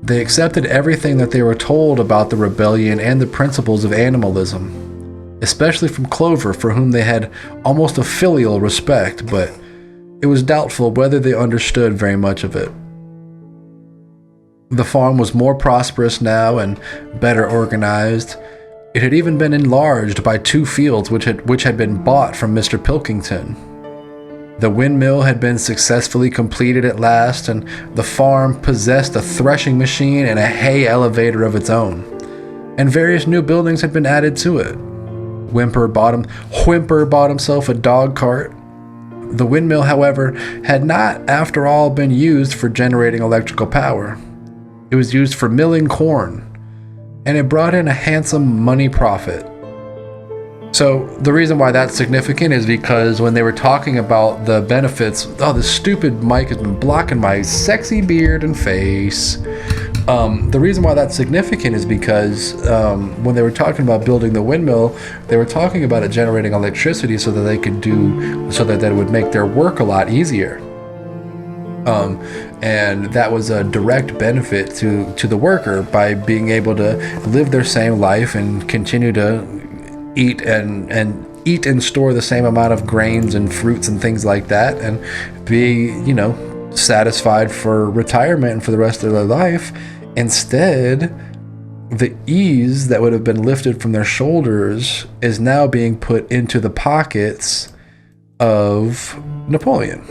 They accepted everything that they were told about the rebellion and the principles of animalism, especially from Clover, for whom they had almost a filial respect, but it was doubtful whether they understood very much of it. The farm was more prosperous now and better organized. It had even been enlarged by 2 fields which had been bought from Mr. Pilkington. The windmill had been successfully completed at last, and the farm possessed a threshing machine and a hay elevator of its own. And various new buildings had been added to it. Whimper bought himself a dog cart. The windmill, however, had not, after all, been used for generating electrical power. It was used for milling corn, and it brought in a handsome money profit. So the reason why that's significant is because when they were talking about the benefits, this stupid mic has been blocking my sexy beard and face. The reason why that's significant is because when they were talking about building the windmill, they were talking about it generating electricity so that it would make their work a lot easier. And that was a direct benefit to the worker by being able to live their same life and continue to eat and store the same amount of grains and fruits and things like that, and be, satisfied for retirement and for the rest of their life. Instead, the ease that would have been lifted from their shoulders is now being put into the pockets of Napoleon.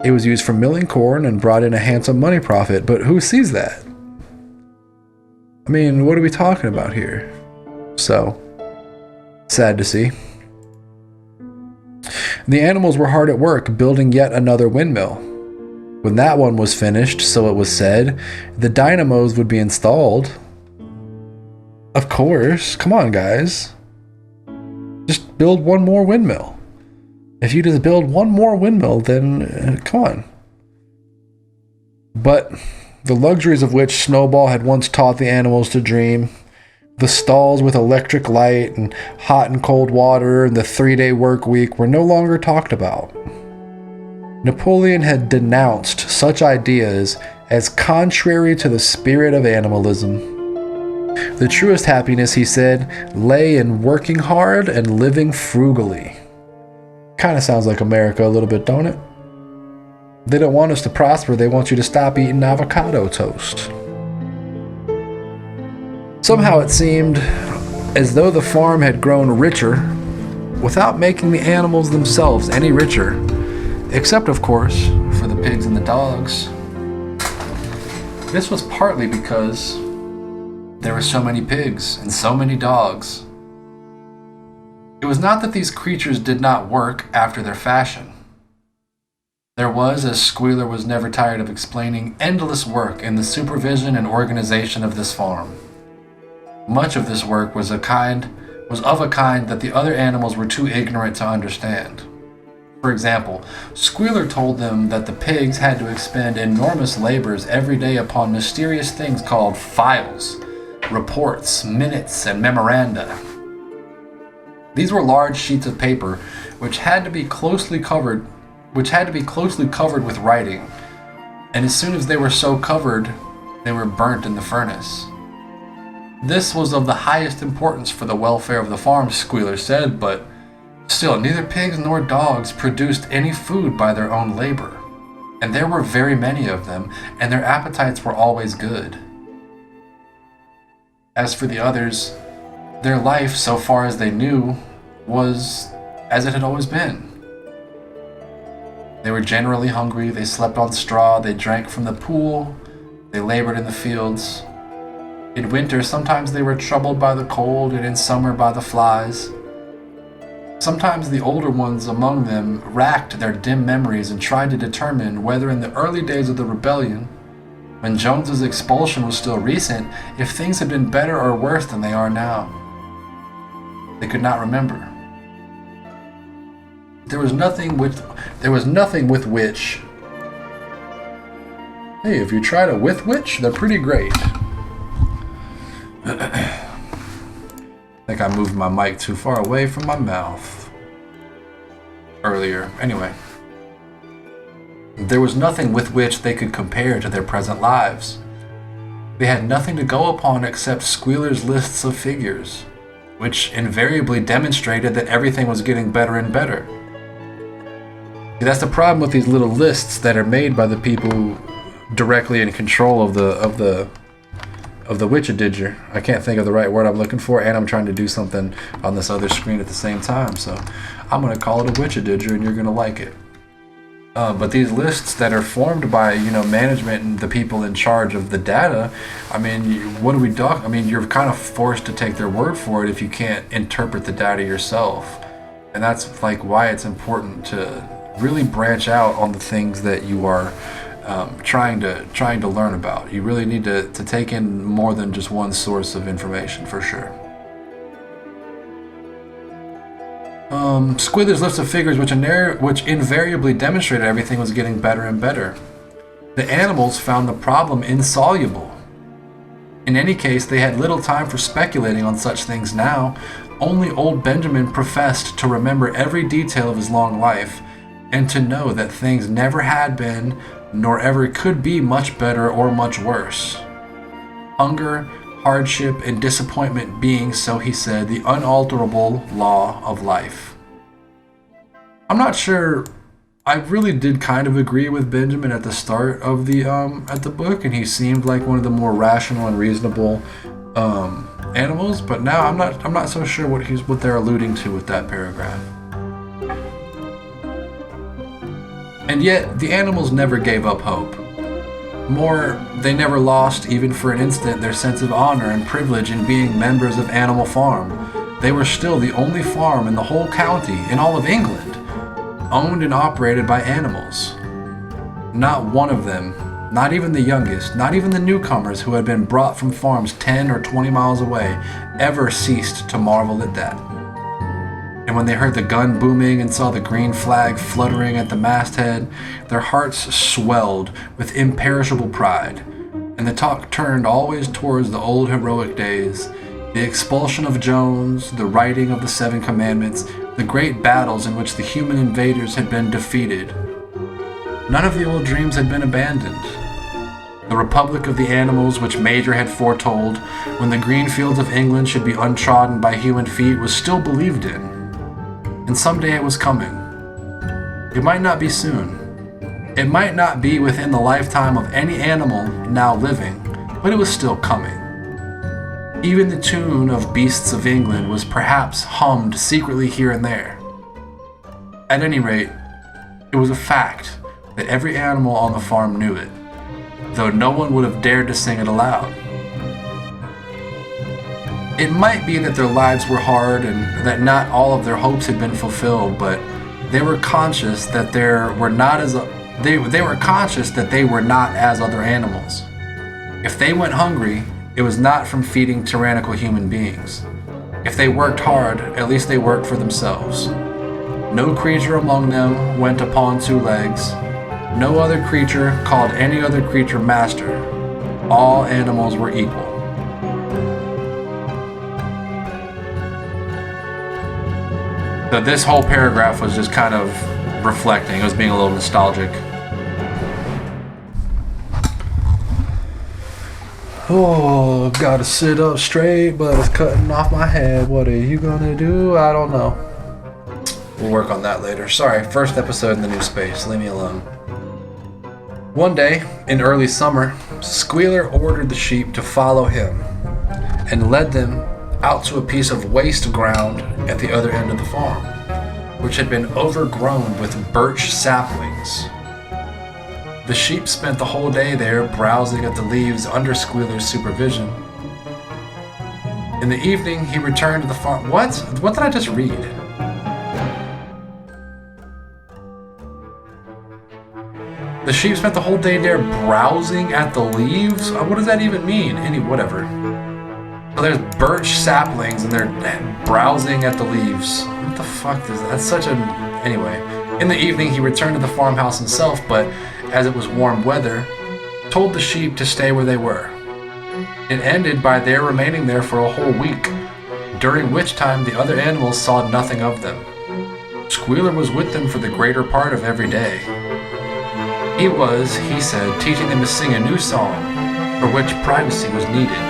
It was used for milling corn and brought in a handsome money profit, but who sees that? I mean, what are we talking about here? So, sad to see. The animals were hard at work building yet another windmill. When that one was finished, so it was said, the dynamos would be installed. Of course, come on guys. Just build one more windmill. If you just build one more windmill, then come on. But the luxuries of which Snowball had once taught the animals to dream, the stalls with electric light and hot and cold water and the 3-day work week, were no longer talked about. Napoleon had denounced such ideas as contrary to the spirit of animalism. The truest happiness, he said, lay in working hard and living frugally. Kind of sounds like America a little bit, don't it? They don't want us to prosper, they want you to stop eating avocado toast. Somehow it seemed as though the farm had grown richer without making the animals themselves any richer, except, of course, for the pigs and the dogs. This was partly because there were so many pigs and so many dogs. It was not that these creatures did not work after their fashion. There was, as Squealer was never tired of explaining, endless work in the supervision and organization of this farm. Much of this work was of a kind that the other animals were too ignorant to understand. For example, Squealer told them that the pigs had to expend enormous labors every day upon mysterious things called files, reports, minutes, and memoranda. These were large sheets of paper which had to be closely covered with writing, and as soon as they were so covered, they were burnt in the furnace. This was of the highest importance for the welfare of the farm, Squealer said, but still neither pigs nor dogs produced any food by their own labor, and there were very many of them, and their appetites were always good. As for the others, their life, so far as they knew, was as it had always been. They were generally hungry, they slept on straw, they drank from the pool, they labored in the fields. In winter, sometimes they were troubled by the cold, and in summer by the flies. Sometimes the older ones among them racked their dim memories and tried to determine whether in the early days of the rebellion, when Jones's expulsion was still recent, if things had been better or worse than they are now. They could not remember. There was nothing with which. Hey, if you try to with which, they're pretty great. I think I moved my mic too far away from my mouth earlier. Anyway, there was nothing with which they could compare to their present lives. They had nothing to go upon except Squealer's lists of figures, which invariably demonstrated that everything was getting better and better. See, that's the problem with these little lists that are made by the people directly in control of the Witchadidger. I can't think of the right word I'm looking for, and I'm trying to do something on this other screen at the same time, so I'm going to call it a Witchadidger, and you're going to like it. But these lists that are formed by, management and the people in charge of the data, I mean, what do we do? I mean, you're kind of forced to take their word for it if you can't interpret the data yourself. And that's like why it's important to really branch out on the things that you are trying to learn about. You really need to take in more than just one source of information, for sure. Squealer's list of figures which invariably demonstrated everything was getting better and better. The animals found the problem insoluble. In any case, they had little time for speculating on such things now. Only old Benjamin professed to remember every detail of his long life, and to know that things never had been nor ever could be much better or much worse. Hunger, hardship, and disappointment being, so he said, the unalterable law of life. I'm not sure. I really did kind of agree with Benjamin at the start of the book, and he seemed like one of the more rational and reasonable animals. But now I'm not so sure what they're alluding to with that paragraph. And yet the animals never gave up hope. More, they never lost, even for an instant, their sense of honor and privilege in being members of Animal Farm. They were still the only farm in the whole county, in all of England, owned and operated by animals. Not one of them, not even the youngest, not even the newcomers who had been brought from farms 10 or 20 miles away, ever ceased to marvel at that. And when they heard the gun booming and saw the green flag fluttering at the masthead, their hearts swelled with imperishable pride, and the talk turned always towards the old heroic days, the expulsion of Jones, the writing of the 7 Commandments, the great battles in which the human invaders had been defeated. None of the old dreams had been abandoned. The Republic of the Animals, which Major had foretold, when the green fields of England should be untrodden by human feet, was still believed in. And someday it was coming. It might not be soon. It might not be within the lifetime of any animal now living, but it was still coming. Even the tune of Beasts of England was perhaps hummed secretly here and there. At any rate, it was a fact that every animal on the farm knew it, though no one would have dared to sing it aloud. It might be that their lives were hard and that not all of their hopes had been fulfilled, but they were conscious that they were not as other animals. If they went hungry, it was not from feeding tyrannical human beings. If they worked hard, at least they worked for themselves. No creature among them went upon 2 legs. No other creature called any other creature master. All animals were equal. So this whole paragraph was just kind of reflecting. It was being a little nostalgic. Oh, gotta sit up straight, but it's cutting off my head. What are you gonna do? I don't know. We'll work on that later. Sorry, first episode in the new space. Leave me alone. One day, in early summer, Squealer ordered the sheep to follow him and led them out to a piece of waste ground at the other end of the farm, which had been overgrown with birch saplings. The sheep spent the whole day there browsing at the leaves under Squealer's supervision. In the evening, he returned to the farm. What did I just read? The sheep spent the whole day there browsing at the leaves? What does that even mean? Whatever. So there's birch saplings and they're browsing at the leaves. What the fuck is that? That's such a... Anyway. In the evening, he returned to the farmhouse himself, but as it was warm weather, told the sheep to stay where they were. It ended by their remaining there for a whole week, during which time the other animals saw nothing of them. Squealer was with them for the greater part of every day. He was, he said, teaching them to sing a new song, for which privacy was needed.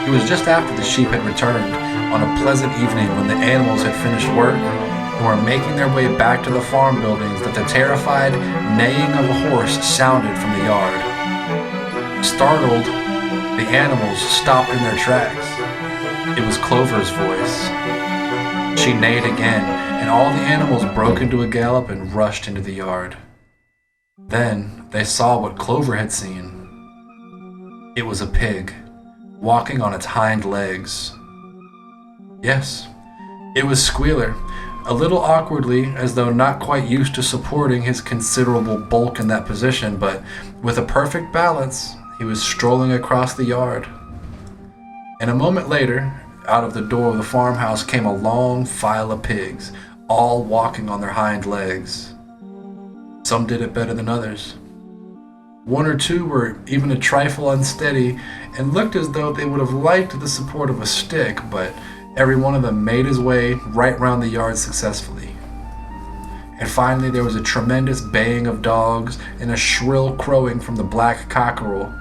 It was just after the sheep had returned, on a pleasant evening when the animals had finished work and were making their way back to the farm buildings, that the terrified neighing of a horse sounded from the yard. Startled, the animals stopped in their tracks. It was Clover's voice. She neighed again, and all the animals broke into a gallop and rushed into the yard. Then they saw what Clover had seen. It was a pig, walking on its hind legs. Yes, it was Squealer, a little awkwardly, as though not quite used to supporting his considerable bulk in that position, but with a perfect balance, he was strolling across the yard. And a moment later, out of the door of the farmhouse came a long file of pigs, all walking on their hind legs. Some did it better than others. One or two were even a trifle unsteady and looked as though they would have liked the support of a stick, but every one of them made his way right round the yard successfully. And finally there was a tremendous baying of dogs and a shrill crowing from the black cockerel.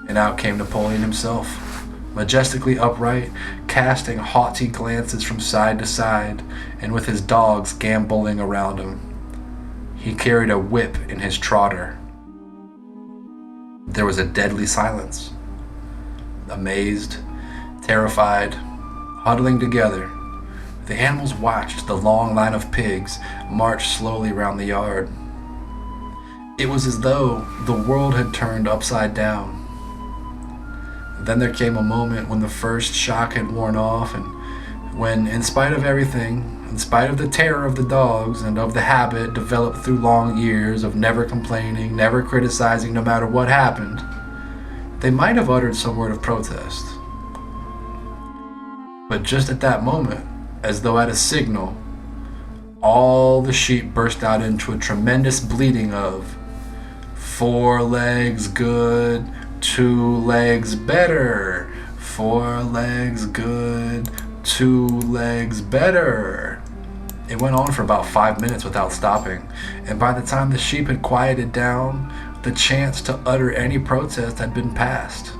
And out came Napoleon himself, majestically upright, casting haughty glances from side to side, and with his dogs gambolling around him. He carried a whip in his trotter. There was a deadly silence. Amazed, terrified, huddling together, the animals watched the long line of pigs march slowly round the yard. It was as though the world had turned upside down. Then there came a moment when the first shock had worn off, and when, in spite of everything, in spite of the terror of the dogs and of the habit developed through long years of never complaining, never criticizing no matter what happened, they might have uttered some word of protest. But just at that moment, as though at a signal, all the sheep burst out into a tremendous bleating of 4 legs good, 2 legs better, 4 legs good, 2 legs better. It went on for about 5 minutes without stopping, and by the time the sheep had quieted down, the chance to utter any protest had been past,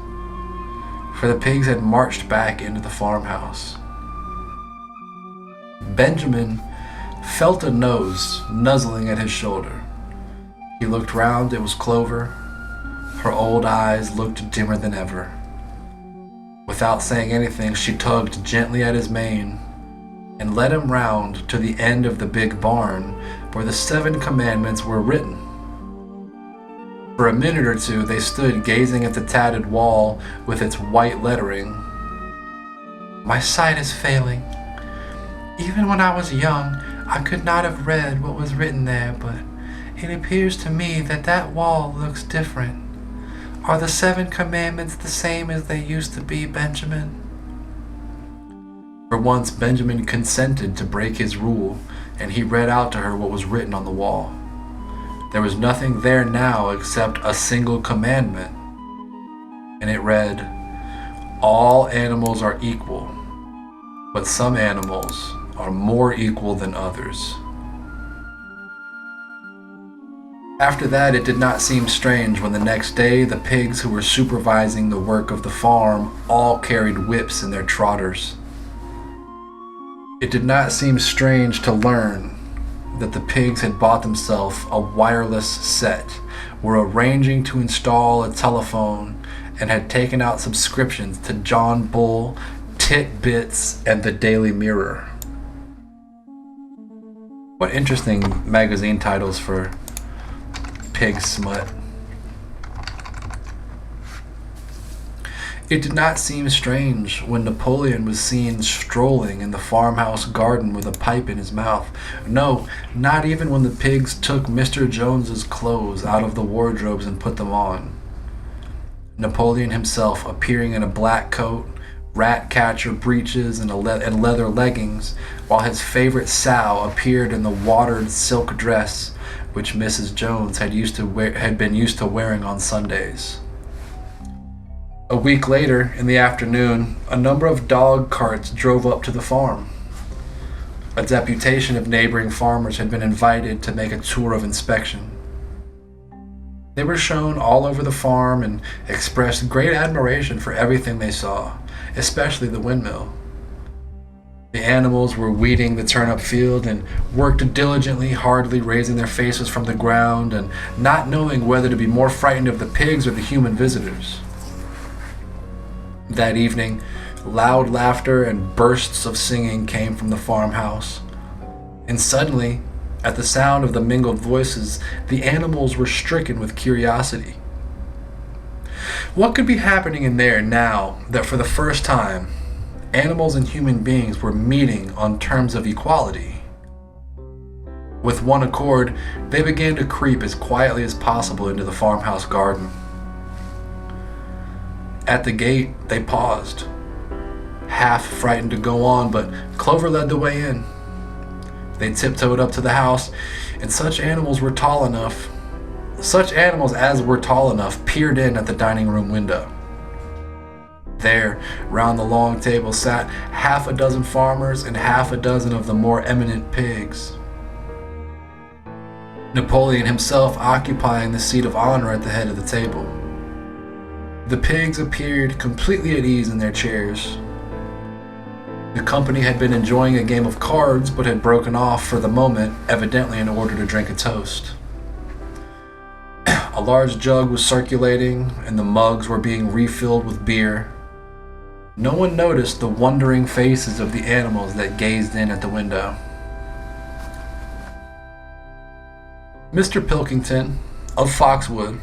for the pigs had marched back into the farmhouse. Benjamin felt a nose nuzzling at his shoulder. He looked round. It was Clover. Her old eyes looked dimmer than ever. Without saying anything, she tugged gently at his mane and led him round to the end of the big barn where the 7 commandments were written. For a minute or two, they stood gazing at the tattered wall with its white lettering. "My sight is failing. Even when I was young, I could not have read what was written there, but it appears to me that that wall looks different. Are the 7 commandments the same as they used to be, Benjamin?" For once, Benjamin consented to break his rule, and he read out to her what was written on the wall. There was nothing there now except a single commandment, and it read, "All animals are equal, but some animals are more equal than others." After that, it did not seem strange when the next day the pigs who were supervising the work of the farm all carried whips in their trotters. It did not seem strange to learn that the pigs had bought themselves a wireless set, were arranging to install a telephone, and had taken out subscriptions to John Bull, Titbits, and the Daily Mirror. What interesting magazine titles for pig smut. It did not seem strange when Napoleon was seen strolling in the farmhouse garden with a pipe in his mouth. No, not even when the pigs took Mr. Jones's clothes out of the wardrobes and put them on. Napoleon himself appearing in a black coat, rat catcher breeches, and leather leggings, while his favorite sow appeared in the watered silk dress which Mrs. Jones had been used to wearing on Sundays. A week later, in the afternoon, a number of dog carts drove up to the farm. A deputation of neighboring farmers had been invited to make a tour of inspection. They were shown all over the farm and expressed great admiration for everything they saw, especially the windmill. The animals were weeding the turnip field and worked diligently, hardly raising their faces from the ground and not knowing whether to be more frightened of the pigs or the human visitors. That evening, loud laughter and bursts of singing came from the farmhouse, and suddenly, at the sound of the mingled voices, the animals were stricken with curiosity. What could be happening in there now that for the first time, animals and human beings were meeting on terms of equality? With one accord, they began to creep as quietly as possible into the farmhouse garden. At the gate, they paused, half frightened to go on, but Clover led the way in. They tiptoed up to the house, and such animals as were tall enough peered in at the dining room window. There, round the long table, sat half a dozen farmers and half a dozen of the more eminent pigs. Napoleon himself occupying the seat of honor at the head of the table. The pigs appeared completely at ease in their chairs. The company had been enjoying a game of cards but had broken off for the moment, evidently in order to drink a toast. A large jug was circulating, and the mugs were being refilled with beer. No one noticed the wondering faces of the animals that gazed in at the window. Mr. Pilkington, of Foxwood,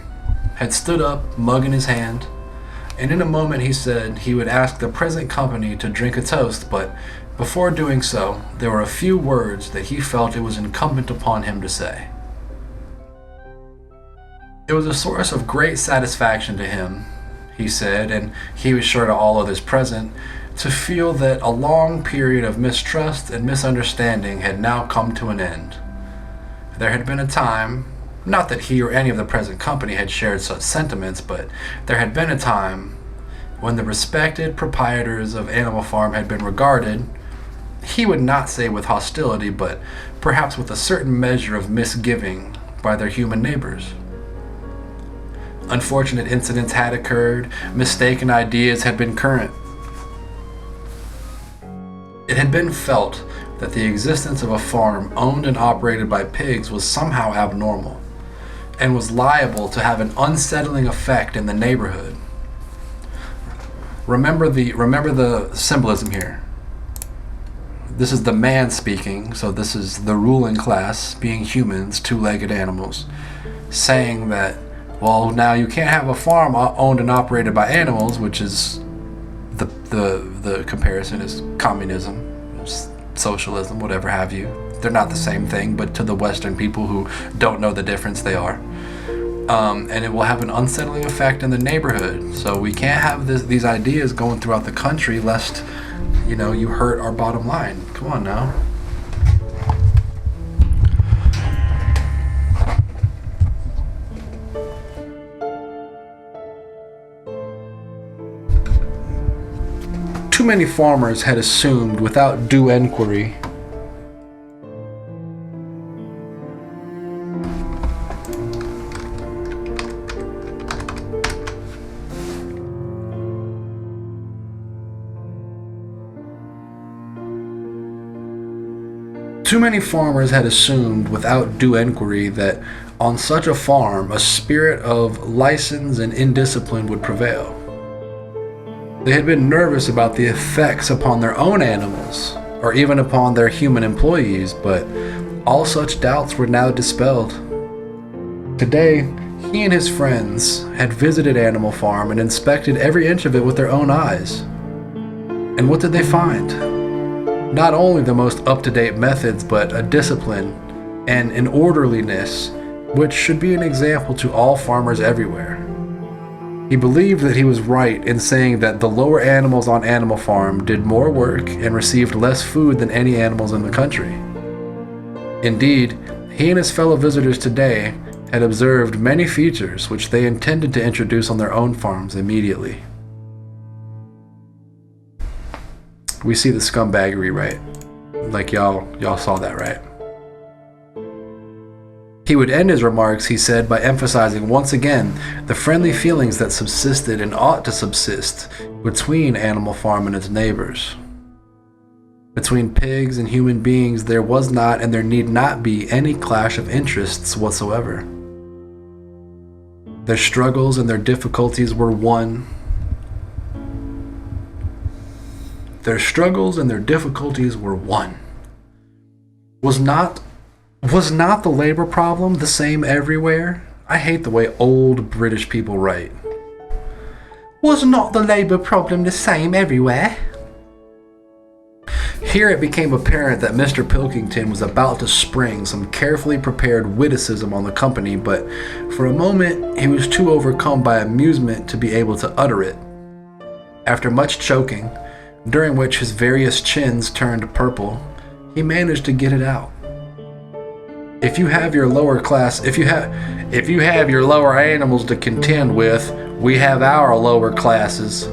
had stood up, mug in his hand, and in a moment he said he would ask the present company to drink a toast, but before doing so, there were a few words that he felt it was incumbent upon him to say. It was a source of great satisfaction to him, he said, and he was sure to all others present, to feel that a long period of mistrust and misunderstanding had now come to an end. There had been a time, not that he or any of the present company had shared such sentiments, but there had been a time when the respected proprietors of Animal Farm had been regarded, he would not say with hostility, but perhaps with a certain measure of misgiving by their human neighbors. Unfortunate incidents had occurred, mistaken ideas had been current. It had been felt that the existence of a farm owned and operated by pigs was somehow abnormal, and was liable to have an unsettling effect in the neighborhood. Remember the symbolism here. This is the man speaking, so this is the ruling class, being humans, two-legged animals, saying that, well, now you can't have a farm owned and operated by animals, which is the comparison is communism, socialism, whatever have you. They're not the same thing, but to the Western people who don't know the difference, they are. And it will have an unsettling effect in the neighborhood. So we can't have these ideas going throughout the country lest, you hurt our bottom line. Come on now. Too many farmers had assumed without due inquiry that on such a farm a spirit of license and indiscipline would prevail. They had been nervous about the effects upon their own animals, or even upon their human employees, but all such doubts were now dispelled. Today, he and his friends had visited Animal Farm and inspected every inch of it with their own eyes. And what did they find? Not only the most up-to-date methods, but a discipline and an orderliness which should be an example to all farmers everywhere. He believed that he was right in saying that the lower animals on Animal Farm did more work and received less food than any animals in the country. Indeed, he and his fellow visitors today had observed many features which they intended to introduce on their own farms immediately. We see the scumbaggery, right? Like y'all saw that, right? He would end his remarks, he said, by emphasizing once again the friendly feelings that subsisted and ought to subsist between Animal Farm and its neighbors. Between pigs and human beings, there was not and there need not be any clash of interests whatsoever. Their struggles and their difficulties were one. Their struggles and their difficulties were one. Was not the labor problem the same everywhere? I hate the way old British people write. Was not the labor problem the same everywhere? Here it became apparent that Mr. Pilkington was about to spring some carefully prepared witticism on the company, but for a moment he was too overcome by amusement to be able to utter it. After much choking, during which his various chins turned purple, he managed to get it out. If you have your lower animals to contend with, we have our lower classes.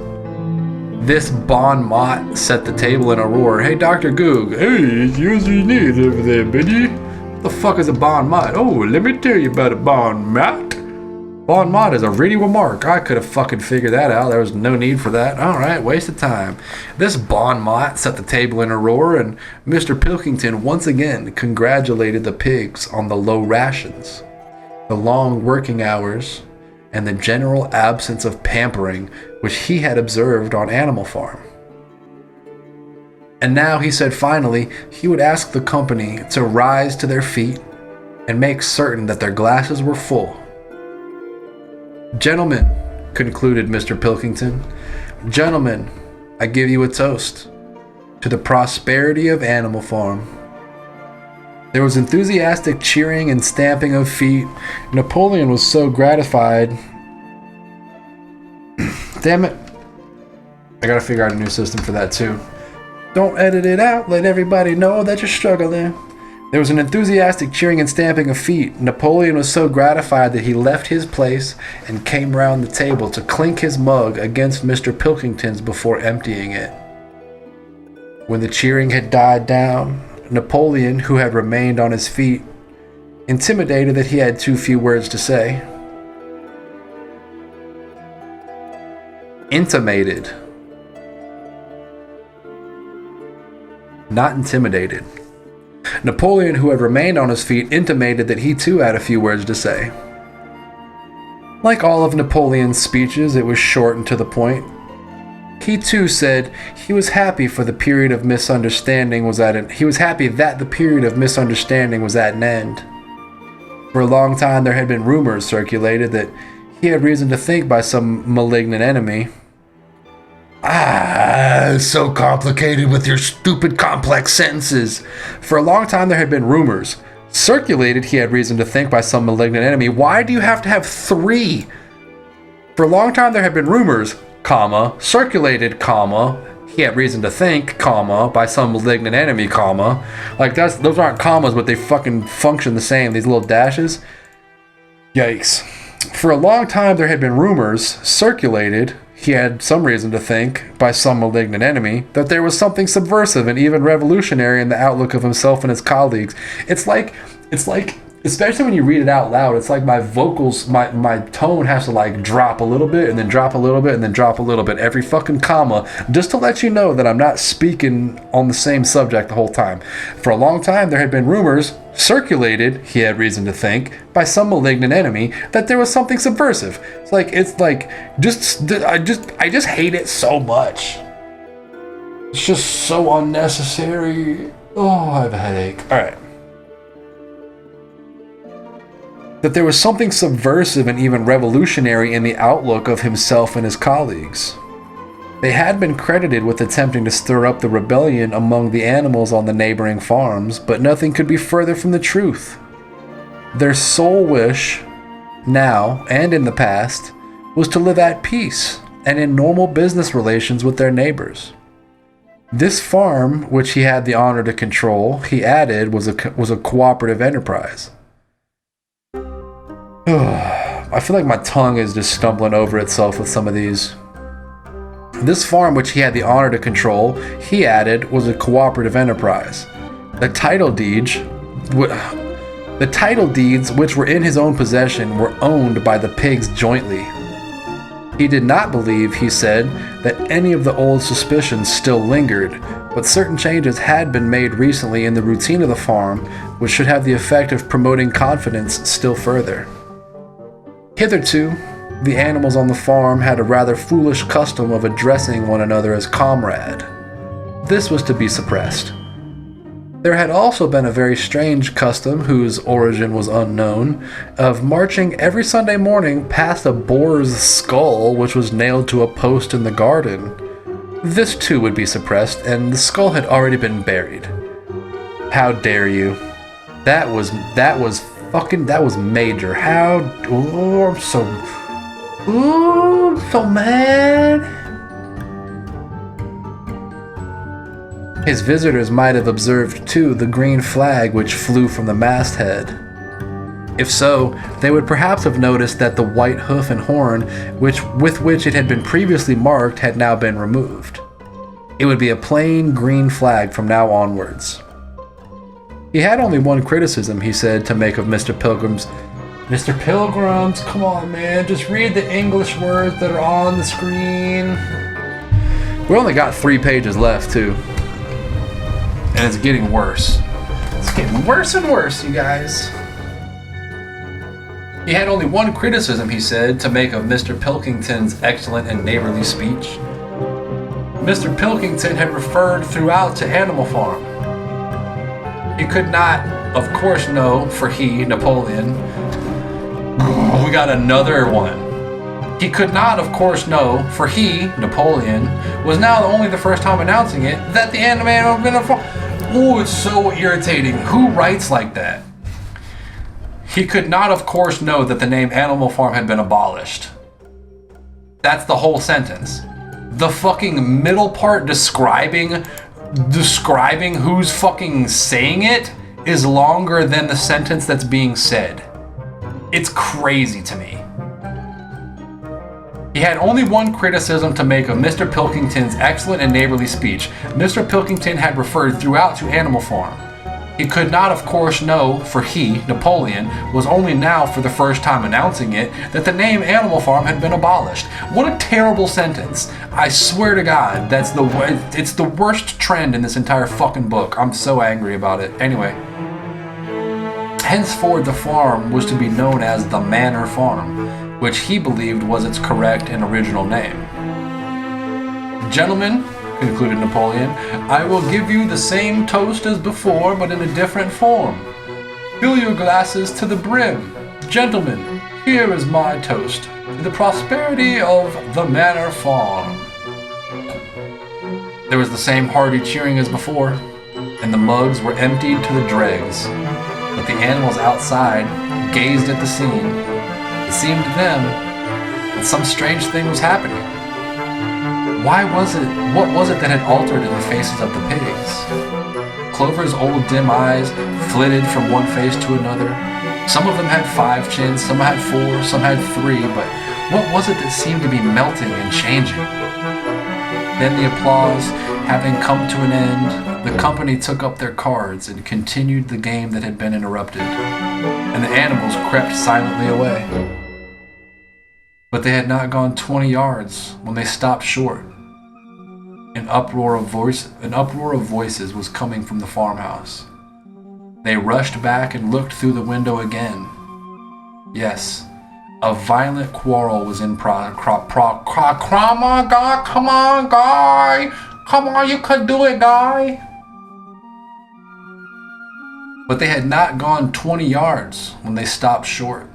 This bon mot set the table in a roar. Hey, Dr. Goog. Hey, it's yours you need over there, buddy. What the fuck is a bon mot? Oh, let me tell you about a bon mot. Bon mot is a ready remark. I could have fucking figured that out. There was no need for that. Alright, waste of time. This bon mot set the table in a roar, and Mr. Pilkington once again congratulated the pigs on the low rations, the long working hours, and the general absence of pampering which he had observed on Animal Farm. And now, he said finally, he would ask the company to rise to their feet and make certain that their glasses were full. Gentlemen, concluded Mr. Pilkington, gentlemen, I give you a toast to the prosperity of Animal Farm. There was enthusiastic cheering and stamping of feet. Napoleon was so gratified. Damn it. I gotta figure out a new system for that too. Don't edit it out. Let everybody know that you're struggling. There was an enthusiastic cheering and stamping of feet. Napoleon was so gratified that he left his place and came round the table to clink his mug against Mr. Pilkington's before emptying it. When the cheering had died down, Napoleon, who had remained on his feet, intimidated that he had too few words to say, intimated, not intimidated. Napoleon, who had remained on his feet, intimated that he too had a few words to say. Like all of Napoleon's speeches, it was short and to the point. He too said he was happy for the period of misunderstanding was at an he was happy that the period of misunderstanding was at an end. For a long time there had been rumors circulated that he had reason to think by some malignant enemy. So complicated with your stupid complex sentences. For a long time there had been rumors circulated he had reason to think by some malignant enemy. Why do you have to have three? For a long time there had been rumors, comma, circulated, comma, he had reason to think, comma, by some malignant enemy, comma. Like those aren't commas, but they fucking function the same, these little dashes. Yikes. For a long time there had been rumors circulated, he had some reason to think, by some malignant enemy, that there was something subversive and even revolutionary in the outlook of himself and his colleagues. It's like, especially when you read it out loud, it's like my vocals, my tone has to like drop a little bit and then drop a little bit and then drop a little bit every fucking comma, just to let you know that I'm not speaking on the same subject the whole time. For a long time there had been rumors circulated, he had reason to think, by some malignant enemy, that there was something subversive. I just hate it so much. It's just so unnecessary. Oh, I have a headache. All right. That there was something subversive and even revolutionary in the outlook of himself and his colleagues. They had been credited with attempting to stir up the rebellion among the animals on the neighboring farms, but nothing could be further from the truth. Their sole wish, now and in the past, was to live at peace and in normal business relations with their neighbors. This farm, which he had the honor to control, he added, was a cooperative enterprise. I feel like my tongue is just stumbling over itself with some of these. This farm, which he had the honor to control, he added, was a cooperative enterprise. The title deeds, which were in his own possession, were owned by the pigs jointly. He did not believe, he said, that any of the old suspicions still lingered, but certain changes had been made recently in the routine of the farm, which should have the effect of promoting confidence still further. Hitherto, the animals on the farm had a rather foolish custom of addressing one another as comrade. This was to be suppressed. There had also been a very strange custom, whose origin was unknown, of marching every Sunday morning past a boar's skull which was nailed to a post in the garden. This too would be suppressed, and the skull had already been buried. How dare you? That was major. I'm so mad. His visitors might have observed, too, the green flag which flew from the masthead. If so, they would perhaps have noticed that the white hoof and horn, with which it had been previously marked, had now been removed. It would be a plain green flag from now onwards. He had only one criticism, he said, to make of Mr. Pilgrim's. Mr. Pilgrims, come on, man. Just read the English words that are on the screen. We only got 3 pages left, too. And it's getting worse. It's getting worse and worse, you guys. He had only one criticism, he said, to make of Mr. Pilkington's excellent and neighborly speech. Mr. Pilkington had referred throughout to Animal Farm. He could not, of course, know, for he, Napoleon, we got another one. He could not, of course, know, for he, Napoleon, was now only the first time announcing it, that the anime had been a farm. Oh, it's so irritating. Who writes like that? He could not, of course, know that the name Animal Farm had been abolished. That's the whole sentence. The fucking middle part describing who's fucking saying it is longer than the sentence that's being said. It's crazy to me. He had only one criticism to make of Mr. Pilkington's excellent and neighborly speech. Mr. Pilkington had referred throughout to Animal Farm. He could not, of course, know, for he, Napoleon, was only now for the first time announcing it, that the name Animal Farm had been abolished. What a terrible sentence. I swear to God, it's the worst trend in this entire fucking book. I'm so angry about it. Anyway. Henceforth, the farm was to be known as the Manor Farm, which he believed was its correct and original name. Gentlemen, concluded Napoleon, I will give you the same toast as before, but in a different form. Fill your glasses to the brim. Gentlemen, here is my toast to the prosperity of the Manor Farm. There was the same hearty cheering as before, and the mugs were emptied to the dregs. But the animals outside gazed at the scene. It seemed to them that some strange thing was happening. What was it that had altered in the faces of the pigs? Clover's old dim eyes flitted from one face to another. Some of them had 5 chins, some had 4, some had 3, but what was it that seemed to be melting and changing? Then the applause having come to an end, the company took up their cards and continued the game that had been interrupted, and the animals crept silently away. But they had not gone 20 yards when they stopped short. An uproar of voices was coming from the farmhouse. They rushed back and looked through the window again. Yes, a violent quarrel was in progress. Come on, guy! Come on, guy! Come on, you could do it, guy! But they had not gone 20 yards when they stopped short.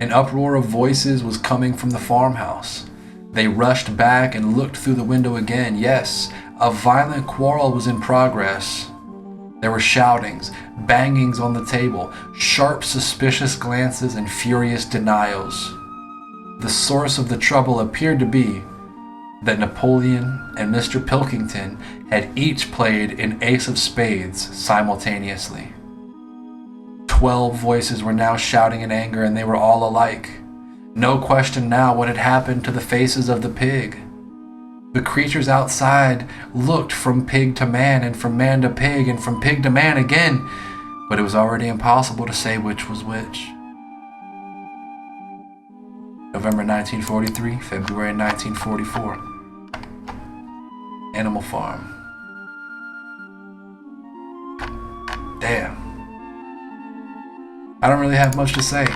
An uproar of voices was coming from the farmhouse. They rushed back and looked through the window again. Yes, a violent quarrel was in progress. There were shoutings, bangings on the table, sharp, suspicious glances, and furious denials. The source of the trouble appeared to be that Napoleon and Mr. Pilkington had each played an ace of spades simultaneously. 12 voices were now shouting in anger, and they were all alike. No question now what had happened to the faces of the pig. The creatures outside looked from pig to man, and from man to pig, and from pig to man again, but it was already impossible to say which was which. November 1943, February 1944. Animal Farm. Damn. I don't really have much to say.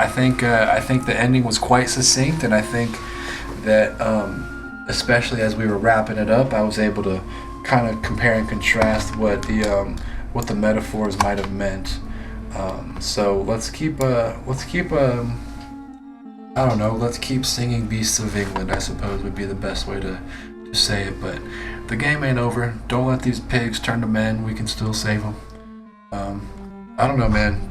I think the ending was quite succinct, and I think that especially as we were wrapping it up, I was able to kind of compare and contrast what the metaphors might have meant. So let's keep singing Beasts of England, I suppose would be the best way to say it. But the game ain't over. Don't let these pigs turn to men. We can still save them. I don't know, man.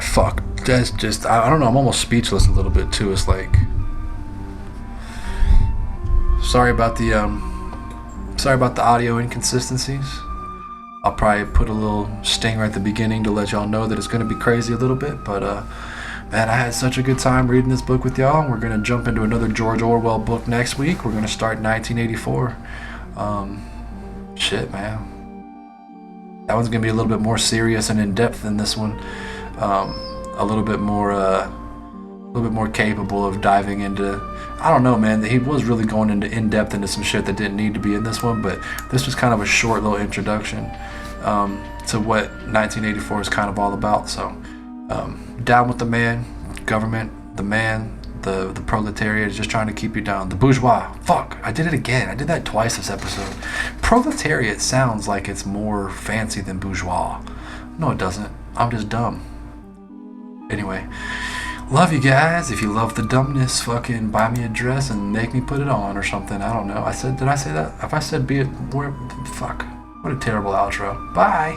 Fuck. That's just, I don't know. I'm almost speechless a little bit too. It's like, sorry about the audio inconsistencies. I'll probably put a little stinger at the beginning to let y'all know that it's going to be crazy a little bit. But man, I had such a good time reading this book with y'all. We're going to jump into another George Orwell book next week. We're going to start 1984. Shit, man. That one's gonna be a little bit more serious and in depth than this one. A little bit more capable of diving into. I don't know, man. He was really going into in depth into some shit that didn't need to be in this one, but this was kind of a short little introduction to what 1984 is kind of all about. So, down with the man, government, the man. The proletariat is just trying to keep you down. The bourgeois. Fuck, I did it again. I did that twice this episode. Proletariat sounds like it's more fancy than bourgeois. No, it doesn't. I'm just dumb. Anyway, love you guys. If you love the dumbness, fucking buy me a dress and make me put it on or something. I don't know. Did I say that? If I said be it, fuck. What a terrible outro. Bye.